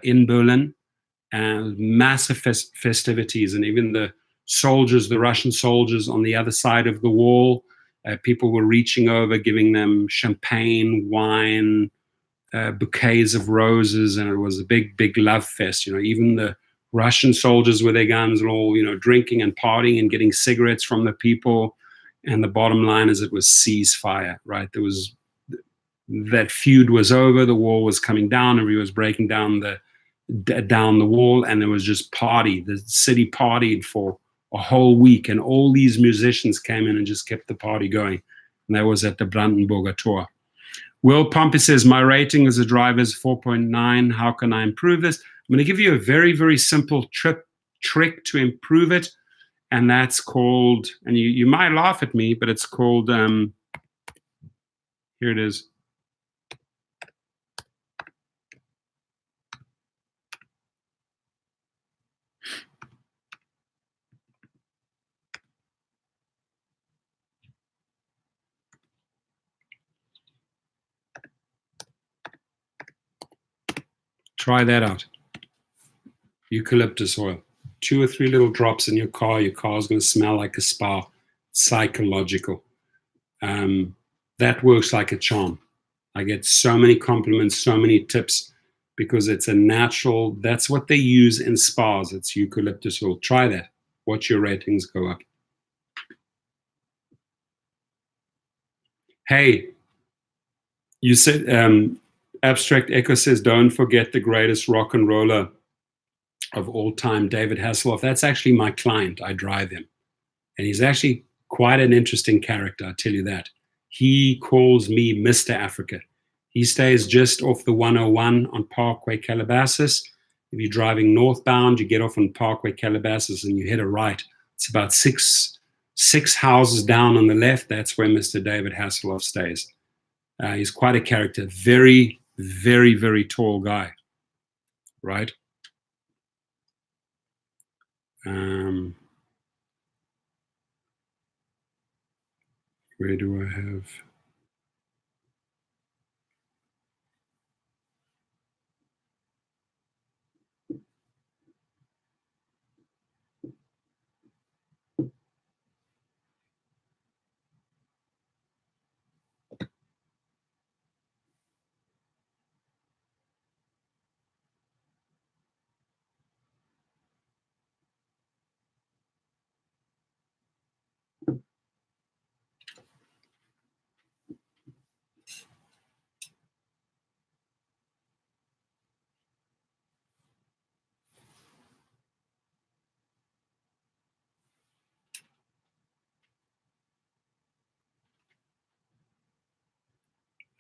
[SPEAKER 1] in Berlin. And massive festivities. And even the Russian soldiers on the other side of the wall, people were reaching over, giving them champagne, wine, bouquets of roses. And it was a big love fest. Even the Russian soldiers with their guns and all, drinking and partying and getting cigarettes from the people. And the bottom line is it was ceasefire, right? That feud was over. The wall was coming down. Everybody was breaking down the wall, and there was just party. The city partied for a whole week, and all these musicians came in and just kept the party going. And that was at the Brandenburger Tor. Will Pompey says, my rating as a driver is 4.9. How can I improve this? I'm going to give you a very, very simple trick to improve it. And that's called, and you might laugh at me, but it's called, here it is. Try that out. Eucalyptus oil. 2 or 3 little drops in your car's going to smell like a spa. Psychological. That works like a charm. I get so many compliments, so many tips, because it's a natural, that's what they use in spas. It's eucalyptus oil. Try that. Watch your ratings go up. Hey, you said, Abstract Echo says, don't forget the greatest rock and roller of all time, David Hasselhoff. That's actually my client. I drive him. And he's actually quite an interesting character, I'll tell you that. He calls me Mr. Africa. He stays just off the 101 on Parkway Calabasas. If you're driving northbound, you get off on Parkway Calabasas and you hit a right. It's about six houses down on the left. That's where Mr. David Hasselhoff stays. He's quite a character. Very, very, very tall guy, right? Where do I have?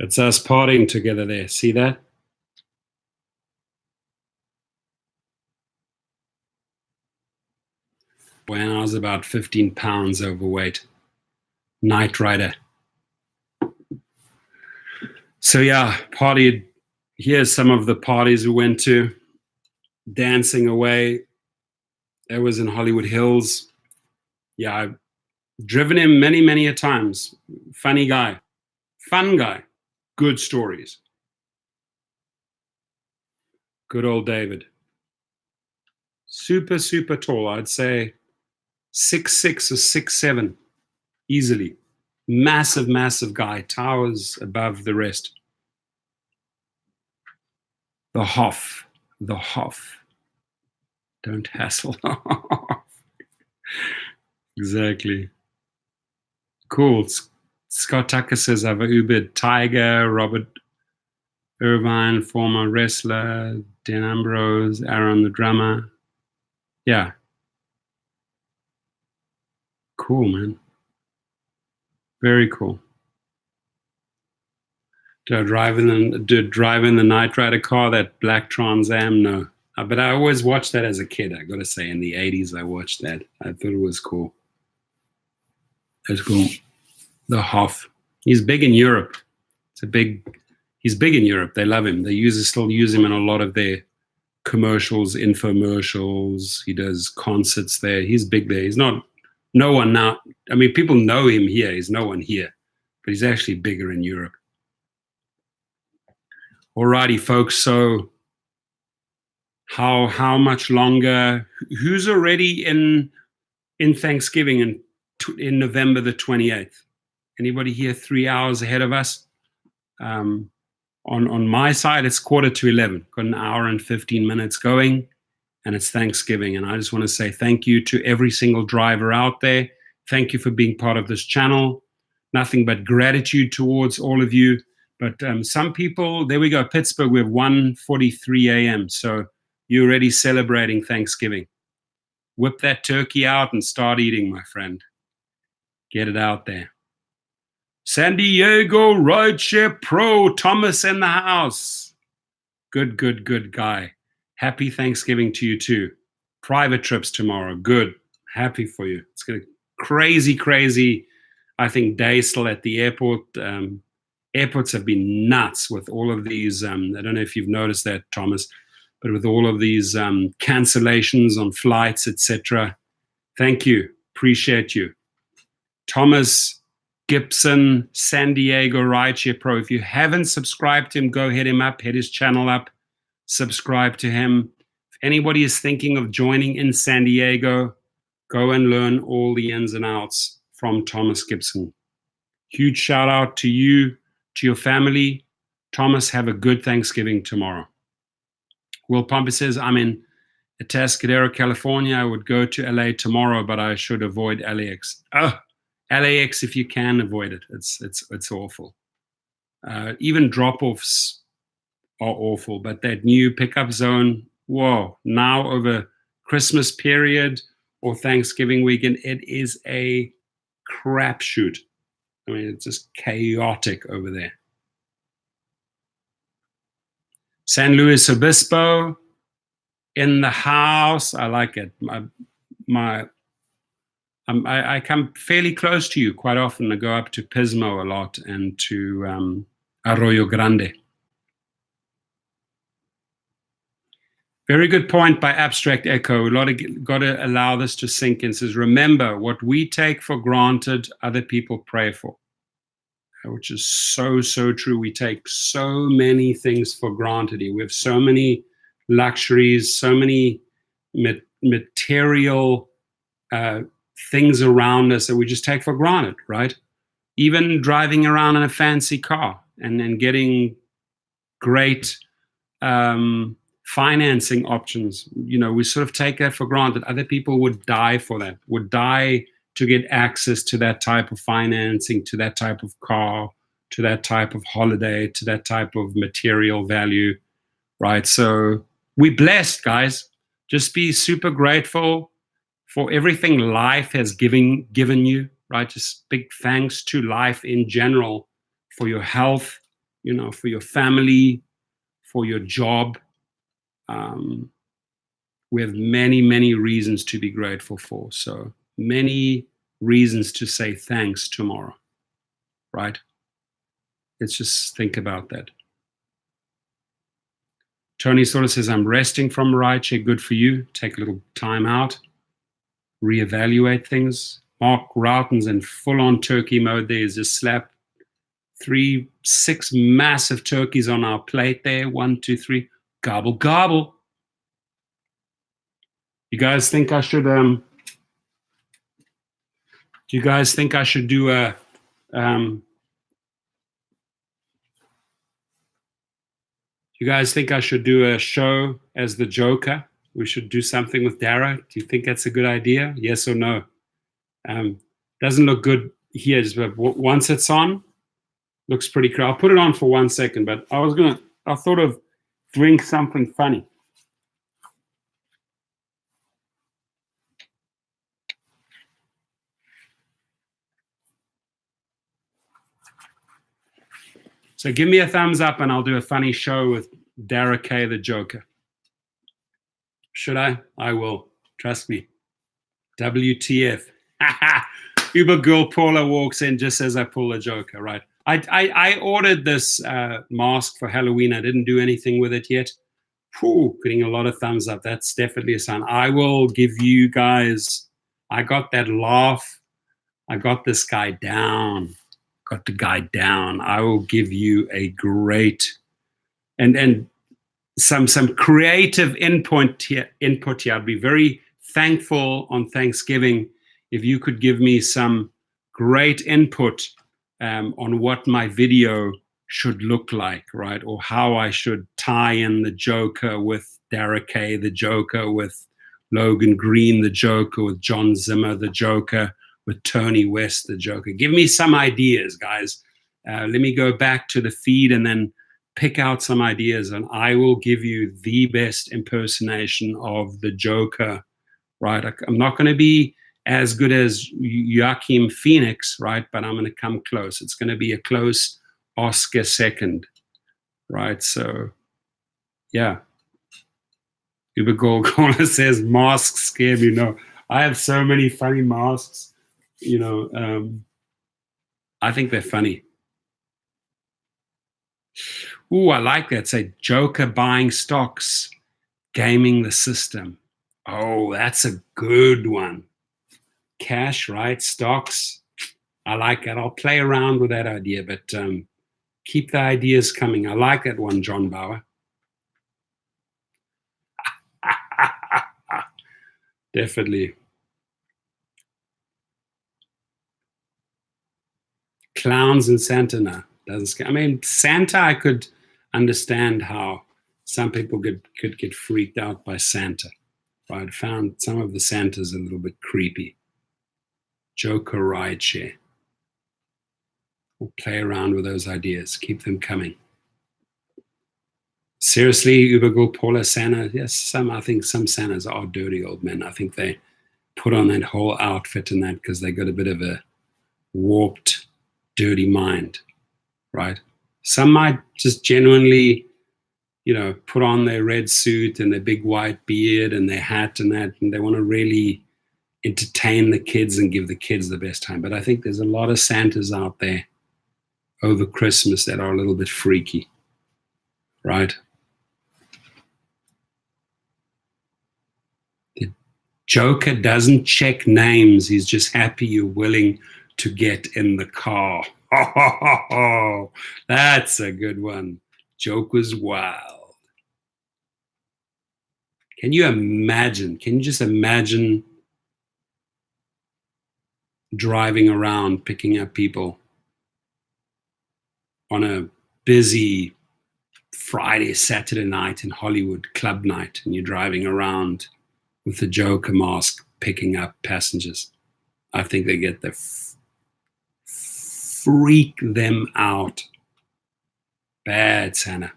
[SPEAKER 1] It's us partying together there. See that? When I was about 15 pounds overweight. Night rider. So yeah, partied. Here's some of the parties we went to. Dancing away. It was in Hollywood Hills. Yeah, I've driven him many, many a times. Funny guy. Fun guy. Good stories. Good old David. Super, super tall. I'd say 6'6" or 6'7", easily. Massive, massive guy. Towers above the rest. The Hoff. The Hoff. Don't hassle. Exactly. Cool. Scott Tucker says, I've Ubered Tiger, Robert Irvine, former wrestler, Dan Ambrose, Aaron the drummer. Yeah. Cool, man. Very cool. Do I drive in the Night Rider car, that black Trans Am? No. But I always watched that as a kid, I gotta say. In the 80s, I watched that. I thought it was cool. That's cool. The Hoff. He's big in Europe. He's big in Europe. They love him. They still use him in a lot of their commercials, infomercials. He does concerts there. He's big there. He's not no one now. I mean, people know him here. He's no one here. But he's actually bigger in Europe. Alrighty, folks. So how much longer? Who's already in Thanksgiving in November the 28th? Anybody here 3 hours ahead of us? On my side, it's 11:15. Got an hour and 15 minutes going, and it's Thanksgiving. And I just want to say thank you to every single driver out there. Thank you for being part of this channel. Nothing but gratitude towards all of you. But some people, there we go, Pittsburgh, we have 1:43 a.m. So you're already celebrating Thanksgiving. Whip that turkey out and start eating, my friend. Get it out there. San Diego Rideshare Pro, Thomas in the house. Good guy. Happy Thanksgiving to you too. Private trips tomorrow. Good. Happy for you. It's gonna crazy, I think, day still at the airport. Airports have been nuts with all of these. I don't know if you've noticed that, Thomas, but with all of these cancellations on flights, etc. Thank you. Appreciate you. Thomas Gibson, San Diego Rideshare Pro. If you haven't subscribed to him, go hit him up, hit his channel up, subscribe to him. If anybody is thinking of joining in San Diego, go and learn all the ins and outs from Thomas Gibson. Huge shout out to you, to your family. Thomas, have a good Thanksgiving tomorrow. Will Pompey says, I'm in Atascadero, California. I would go to LA tomorrow, but I should avoid LAX. LAX, if you can avoid it. It's awful. Even drop-offs are awful, but that new pickup zone, whoa, now over Christmas period or Thanksgiving weekend, it is a crapshoot. I mean, it's just chaotic over there. San Luis Obispo in the house. I like it. I come fairly close to you quite often. I go up to Pismo a lot and to Arroyo Grande. Very good point by Abstract Echo. Got to allow this to sink in. It says, remember, what we take for granted, other people pray for. Which is so true. We take so many things for granted. We have so many luxuries, so many material things around us that we just take for granted, right? Even driving around in a fancy car and getting great financing options. You know, we sort of take that for granted. Other people would die for that, would die to get access to that type of financing, to that type of car, to that type of holiday, to that type of material value, right? So we're blessed, guys. Just be super grateful for everything life has given you, right? Just big thanks to life in general for your health, for your family, for your job. We have many, many reasons to be grateful for. So many reasons to say thanks tomorrow, right? Let's just think about that. Tony sort of says, I'm resting from Rideshare. Good for you. Take a little time out. Reevaluate things. Mark Routen's in full-on turkey mode there. He's just slapped 6 massive turkeys on our plate there. 1, 2, 3. Gobble, gobble. You guys think I should do a you guys think I should do a show as the Joker? We should do something with Dara. Do you think that's a good idea? Yes or no? Doesn't look good here, but once it's on, looks pretty cool. I'll put it on for 1 second, but I thought of doing something funny. So give me a thumbs up and I'll do a funny show with Dara K, the Joker. Should I? I will. Trust me. WTF. Uber girl Paula walks in just as I pull a Joker, right? I ordered this mask for Halloween. I didn't do anything with it yet. Getting a lot of thumbs up. That's definitely a sign. I will give you guys, I got that laugh. I got this guy down. Got the guy down. I will give you a great and some creative input here. I'd be very thankful on Thanksgiving if you could give me some great input on what my video should look like, right? Or how I should tie in the Joker with Dara K, the Joker, with Logan Green, the Joker, with John Zimmer, the Joker, with Tony West, the Joker. Give me some ideas, guys. Let me go back to the feed and then pick out some ideas, and I will give you the best impersonation of the Joker, right? I'm not going to be as good as Joaquin Phoenix, right? But I'm going to come close. It's going to be a close Oscar second, right? So, yeah. Uber Gold says masks scare me. No, I have so many funny masks. I think they're funny. Ooh, I like that. Say Joker buying stocks, gaming the system. Oh, that's a good one. Cash, right? Stocks. I like that. I'll play around with that idea, but keep the ideas coming. I like that one, John Bauer. Definitely. Clowns and Santa, no, doesn't scare. I mean, Santa, I could understand how some people could get freaked out by Santa. Right? I found some of the Santas a little bit creepy. Joker Rideshare. We'll play around with those ideas. Keep them coming. Seriously, Uber Go Paula Santa. Yes, I think some Santas are dirty old men. I think they put on that whole outfit and that because they got a bit of a warped, dirty mind, right? Some might just genuinely, put on their red suit and their big white beard and their hat and that, and they want to really entertain the kids and give the kids the best time. But I think there's a lot of Santas out there over Christmas that are a little bit freaky, right? The Joker doesn't check names. He's just happy you're willing to get in the car. Oh, that's a good one. Joker's wild. Can you just imagine driving around picking up people on a busy Friday, Saturday night in Hollywood, club night, and you're driving around with the Joker mask picking up passengers? I think they get the freak them out. Bad, Santa.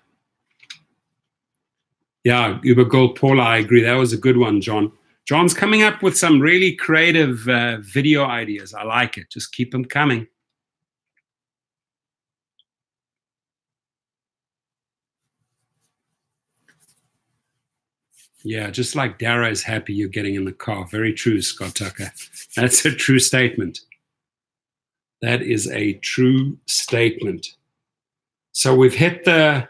[SPEAKER 1] Yeah, Uber Gold Paula, I agree. That was a good one, John. John's coming up with some really creative video ideas. I like it. Just keep them coming. Yeah, just like Dara is happy you're getting in the car. Very true, Scott Tucker. That's a true statement. That is a true statement. So we've hit the...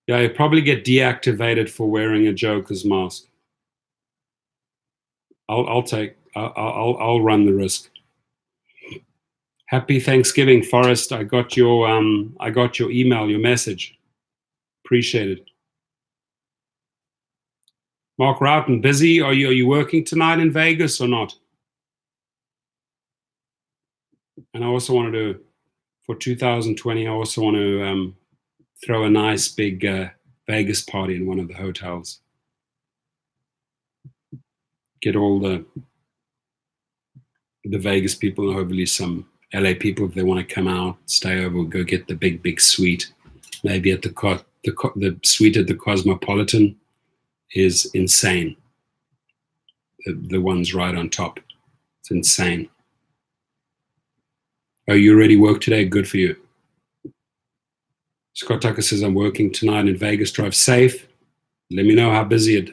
[SPEAKER 1] Yeah, you probably get deactivated for wearing a Joker's mask. I'll run the risk. Happy Thanksgiving, Forrest. I got your email, your message. Appreciate it. Mark Roughton, busy? Are you working tonight in Vegas or not? And I also wanted to, for 2020, I also want to throw a nice big Vegas party in one of the hotels. Get all the Vegas people and hopefully some LA people, if they want to come out, stay over, go get the big suite. Maybe at the suite at the Cosmopolitan is insane. The ones right on top. It's insane. Oh, you already work today? Good for you. Scott Tucker says, I'm working tonight in Vegas. Drive safe. Let me know how busy it,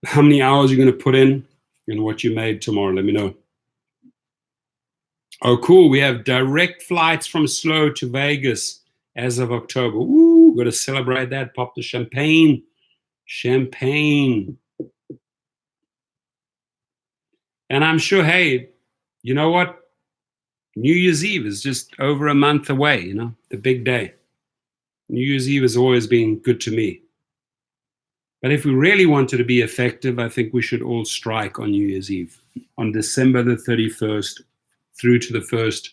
[SPEAKER 1] how many hours you're going to put in and what you made tomorrow. Let me know. Oh, cool. We have direct flights from SLO to Vegas as of October. Ooh, got to celebrate that. Pop the champagne. Champagne. And I'm sure, hey, you know what? New Year's Eve is just over a month away, you know, the big day. New Year's Eve has always been good to me. But if we really wanted to be effective, I think we should all strike on New Year's Eve. On December the 31st through to the 1st,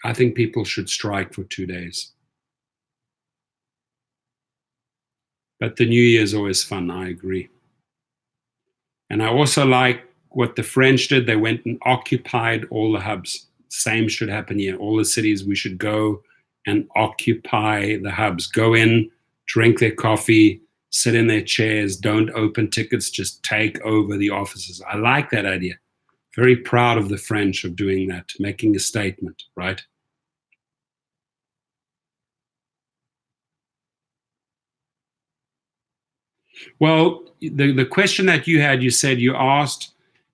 [SPEAKER 1] I think people should strike for 2 days. But the New Year is always fun, I agree. And I also like what the French did. They went and occupied all the hubs. Same should happen here. All the cities, we should go and occupy the hubs. Go in, drink their coffee, sit in their chairs, don't open tickets, just take over the offices. I like that idea. Very proud of the French of doing that, making a statement, right? Well, the question that you had, you said you asked,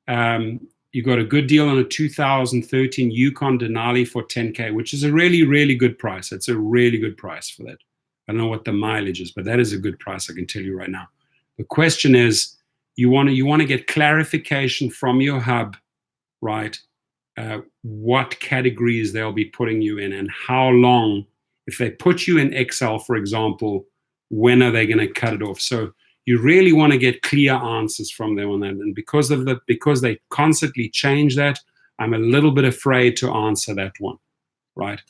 [SPEAKER 1] you got a good deal on a 2013 Yukon Denali for 10K, which is a really, really good price. That's a really good price for that. I don't know what the mileage is, but that is a good price, I can tell you right now. The question is, you want to get clarification from your hub, right? What categories they'll be putting you in and how long. If they put you in XL, for example, when are they going to cut it off? So you really want to get clear answers from them on that. And because they constantly change that, I'm a little bit afraid to answer that one, right?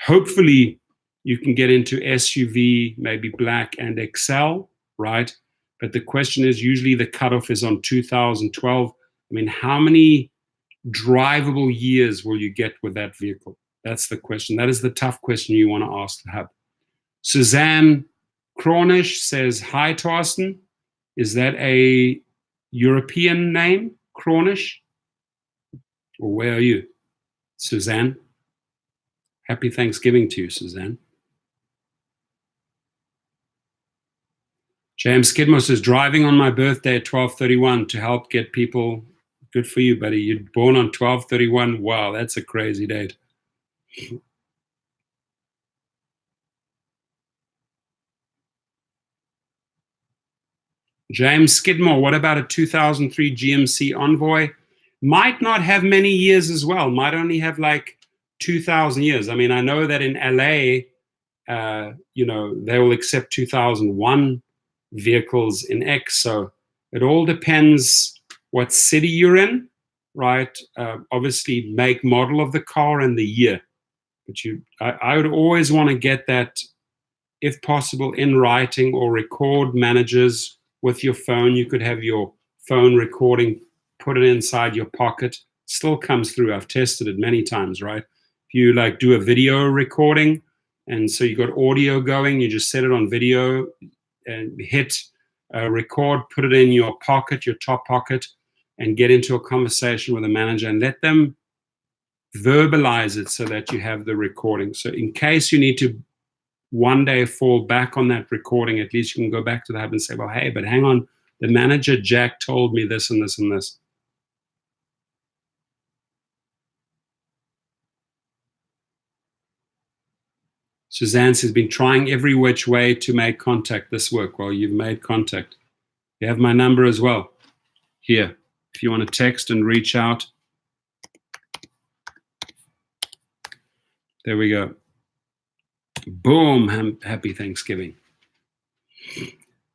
[SPEAKER 1] Hopefully you can get into SUV, maybe black and XL, right? But the question is, usually the cutoff is on 2012. I mean, how many drivable years will you get with that vehicle? That's the question. That is the tough question you want to ask the hub. Suzanne Cronish says, hi, Torsten. Is that a European name, Cronish? Or where are you, Suzanne? Happy Thanksgiving to you, Suzanne. James Skidmore says, driving on my birthday at 12/31 to help get people. Good for you, buddy. You're born on 12/31. Wow, that's a crazy date. James Skidmore, what about a 2003 GMC Envoy? Might not have many years as well. Might only have like 2,000 years. I mean, I know that in LA, they will accept 2001 vehicles in X. So it all depends what city you're in, right? Obviously, make, model of the car and the year. But I would always want to get that, if possible, in writing or record managers with your phone. You could have your phone recording, put it inside your pocket. Still comes through. I've tested it many times, right? If you like do a video recording, and so you got audio going, you just set it on video and hit record, put it in your pocket, your top pocket, and get into a conversation with a manager and let them verbalize it so that you have the recording. So in case you need to one day fall back on that recording, at least you can go back to the hub and say, well, hey, but hang on, the manager Jack told me this and this and this. Suzanne says, been trying every which way to make contact this work. Well, you've made contact. You have my number as well. Here, if you want to text and reach out. There we go. Boom, happy Thanksgiving.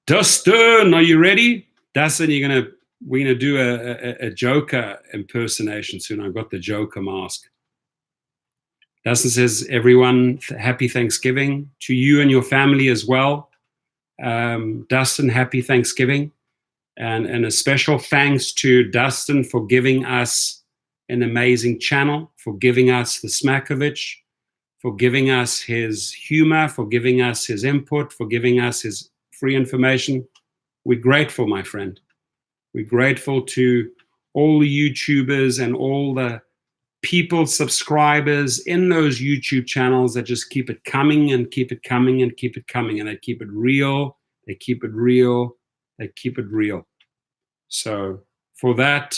[SPEAKER 1] Dustin, are you ready? Dustin, we're gonna do a Joker impersonation soon. I've got the Joker mask. Dustin says, everyone, happy Thanksgiving to you and your family as well. Dustin, happy Thanksgiving. And a special thanks to Dustin for giving us an amazing channel, for giving us the Smakovich, for giving us his humor, for giving us his input, for giving us his free information. We're grateful, my friend. We're grateful to all the YouTubers and all the people, subscribers in those YouTube channels that just keep it coming and keep it coming and keep it coming. And they keep it real, they keep it real, they keep it real. So for that,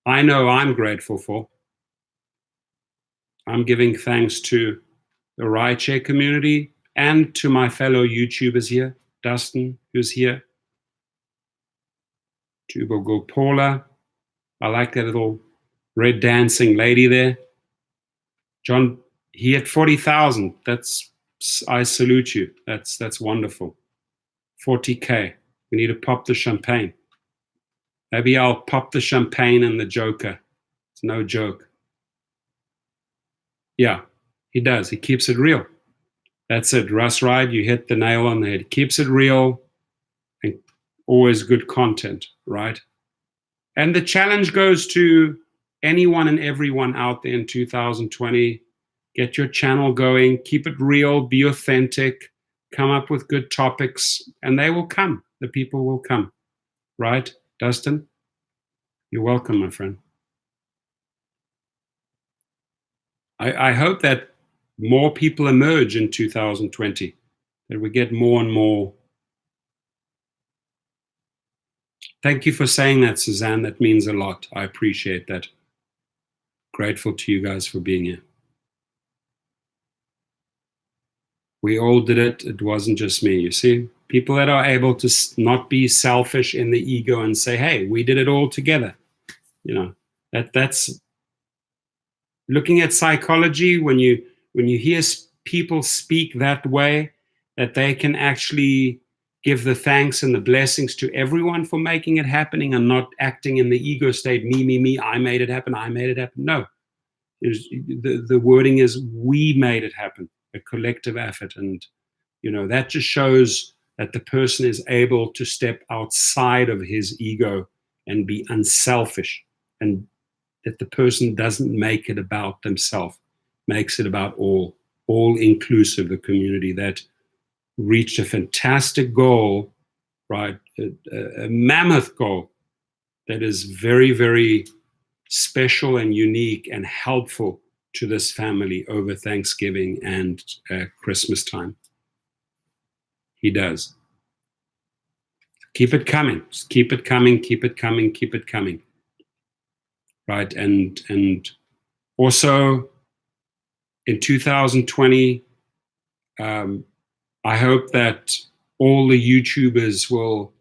[SPEAKER 1] I know I'm grateful for. I'm giving thanks to the Rideshare community and to my fellow YouTubers here, Dustin, who's here, to Ubogo Paula. I like that little red dancing lady there. John, he hit 40,000. I salute you. That's wonderful. 40K. We need to pop the champagne. Maybe I'll pop the champagne and the Joker. It's no joke. Yeah, he does. He keeps it real. That's it. Russ Ride, you hit the nail on the head. He keeps it real and always good content, right? And the challenge goes to anyone and everyone out there in 2020. Get your channel going. Keep it real. Be authentic. Come up with good topics, and they will come. The people will come, right? Dustin, you're welcome, my friend. I hope that more people emerge in 2020, that we get more and more. Thank you for saying that, Suzanne. That means a lot. I appreciate that. Grateful to you guys for being here. We all did it. It wasn't just me. You see, people that are able to not be selfish in the ego and say, hey, we did it all together. You know, that's looking at psychology. When you hear people speak that way, that they can actually give the thanks and the blessings to everyone for making it happening and not acting in the ego state, me, I made it happen, I made it happen. No, the wording is we made it happen, a collective effort. And, you know, that just shows that the person is able to step outside of his ego and be unselfish, and that the person doesn't make it about themselves, makes it about all inclusive, the community that reached a fantastic goal, right? A mammoth goal that is very, very special and unique and helpful to this family over Thanksgiving and Christmas time. He does. Keep it coming. Just keep it coming, keep it coming, keep it coming. Right? And also in 2020, I hope that all the YouTubers will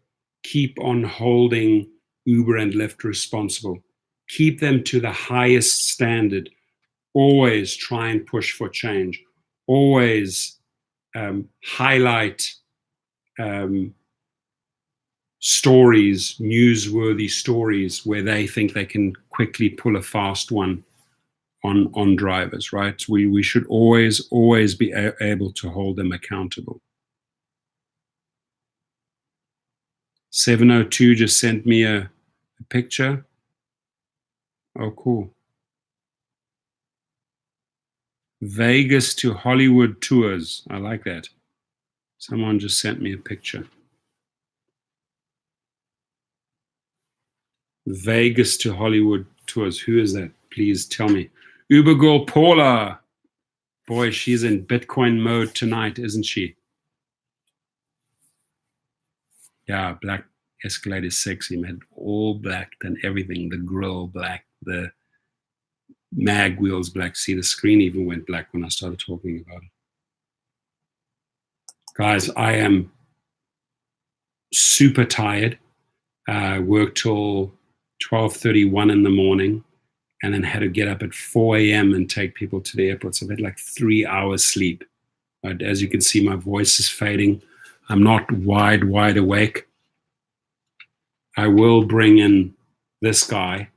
[SPEAKER 1] keep on holding Uber and Lyft responsible. Keep them to the highest standard. Always try and push for change. Always highlight stories, newsworthy stories, where they think they can quickly pull a fast one on drivers, right? We should always be able to hold them accountable. 702 just sent me a picture. Oh, cool. Vegas to Hollywood tours. I like that. Someone just sent me a picture. Vegas to Hollywood tours. Who is that? Please tell me. Uber girl Paula. Boy, she's in Bitcoin mode tonight, isn't she? Yeah, black Escalade is sexy, man. All black and everything. The grill black, the mag wheels black. See, the screen even went black when I started talking about it. Guys, I am super tired. Worked till 12:31 in the morning, and then had to get up at 4 a.m. and take people to the airport. So I've had like 3 hours sleep. But as you can see, my voice is fading. I'm not wide awake. I will bring in this guy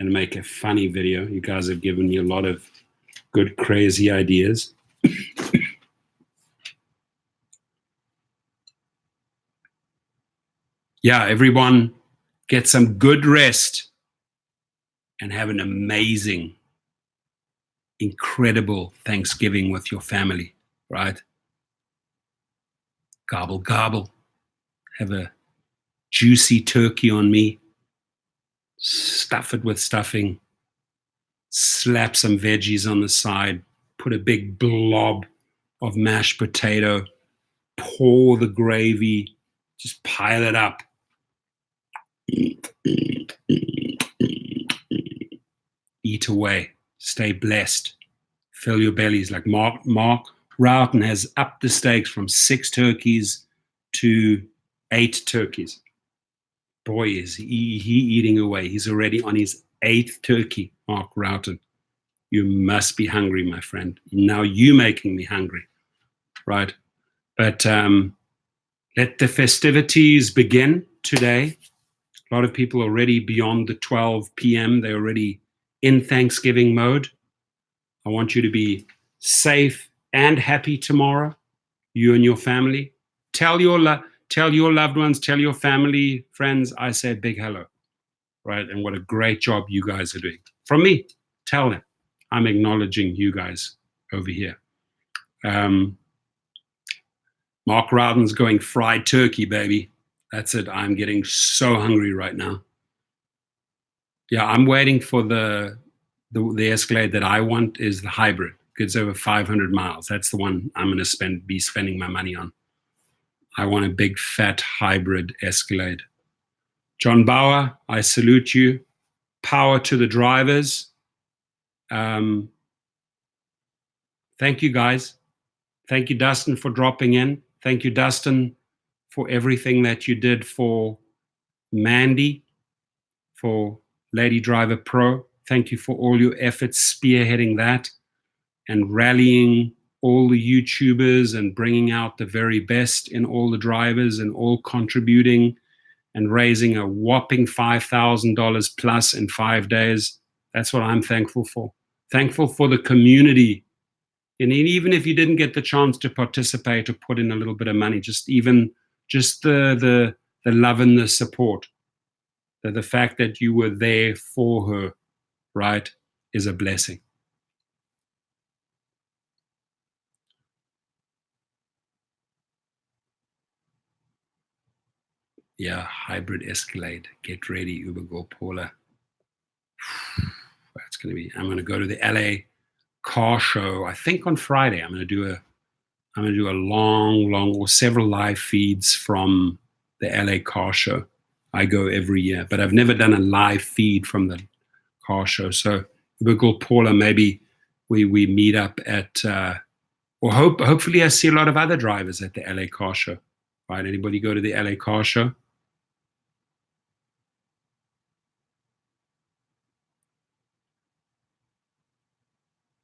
[SPEAKER 1] and make a funny video. You guys have given me a lot of good, crazy ideas. Yeah, everyone get some good rest and have an amazing, incredible Thanksgiving with your family, right? Gobble, gobble. Have a juicy turkey on me. Stuff it with stuffing. Slap some veggies on the side. Put a big blob of mashed potato. Pour the gravy. Just pile it up. Eat away. Stay blessed. Fill your bellies. Like Mark Roughton has upped the stakes from 6 turkeys to 8 turkeys. Boy, is he eating away. He's already on his 8th turkey, Mark Roughton. You must be hungry, my friend. Now you're making me hungry, right? But let the festivities begin today. A lot of people already beyond the 12 p.m. They're already in Thanksgiving mode. I want you to be safe and happy tomorrow, you and your family. Tell your loved ones, tell your family, friends, I say a big hello, right? And what a great job you guys are doing. From me, tell them. I'm acknowledging you guys over here. Mark Roughton's going fried turkey, baby. That's it. I'm getting so hungry right now. Yeah, I'm waiting for the Escalade that I want is the hybrid. It's over 500 miles. That's the one I'm going to be spending my money on. I want a big fat hybrid Escalade. John Bauer, I salute you. Power to the drivers. Thank you, guys. Thank you, Dustin, for dropping in. Thank you, Dustin, for everything that you did for Mandy, for Lady Driver Pro. Thank you for all your efforts spearheading that and rallying all the YouTubers and bringing out the very best in all the drivers and all contributing and raising a whopping $5,000 plus in 5 days. That's what I'm thankful for. Thankful for the community. And even if you didn't get the chance to participate or put in a little bit of money, just the love and the support, the fact that you were there for her, right, is a blessing. Yeah, hybrid Escalade. Get ready, Uber Go Paula. That's going to be. I'm going to go to the LA car show. I think on Friday. I'm going to do a long or several live feeds from the LA car show. I go every year, but I've never done a live feed from the car show. So Uber Go Paula, maybe we meet up at. Or hopefully I see a lot of other drivers at the LA car show. Right? Anybody go to the LA car show?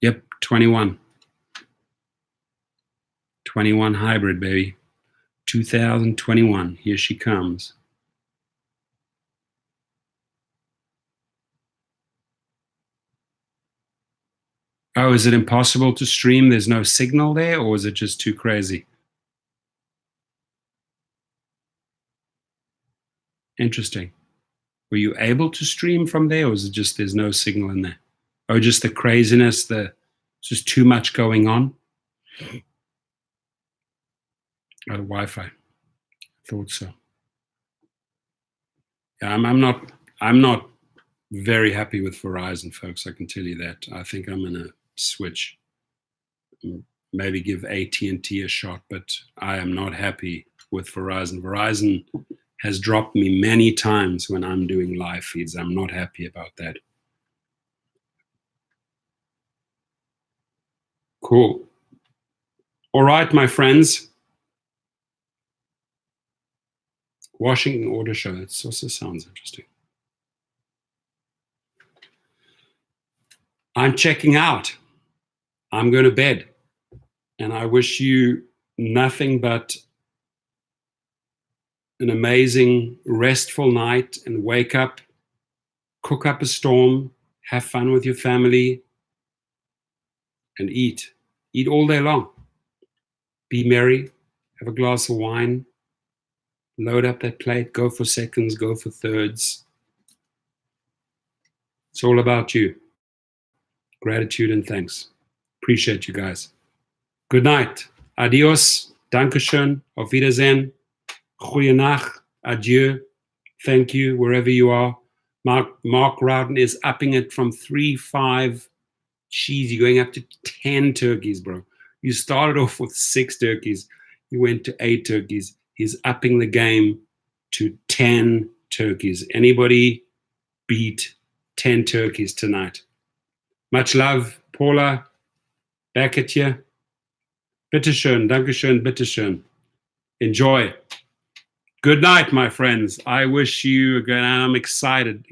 [SPEAKER 1] Yep, 21. 21 hybrid, baby. 2021. Here she comes. Oh, is it impossible to stream? There's no signal there, or is it just too crazy? Interesting. Were you able to stream from there, or is it just there's no signal in there? Oh, just the craziness, just too much going on? Oh, Wi-Fi. Thought so. Yeah, I'm not very happy with Verizon, folks. I can tell you that. I think I'm gonna switch. maybe give AT&T a shot, but I am not happy with Verizon. Verizon has dropped me many times when I'm doing live feeds. I'm not happy about that. Cool. All right, my friends. Washington Auto Show. It also sounds interesting. I'm checking out. I'm going to bed. And I wish you nothing but an amazing, restful night, and wake up, cook up a storm, have fun with your family, and eat. Eat all day long. Be merry. Have a glass of wine. Load up that plate. Go for seconds. Go for thirds. It's all about you. Gratitude and thanks. Appreciate you guys. Good night. Adios. Dankeschön. Auf Wiedersehen. Goeienacht. Adieu. Thank you, wherever you are. Mark Rowden is upping it from 3-5. Jeez, you're going up to 10 turkeys, bro. You started off with 6 turkeys. You went to 8 turkeys. He's upping the game to 10 turkeys. Anybody beat 10 turkeys tonight? Much love, Paula. Back at you. Bitteschön, Dankeschön, bitteschön. Enjoy. Good night, my friends. I wish you again. I'm excited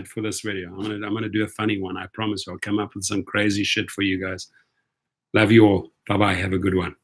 [SPEAKER 1] for this video. I'm gonna do a funny one. I promise. I'll come up with some crazy shit for you guys. Love you all. Bye bye. Have a good one.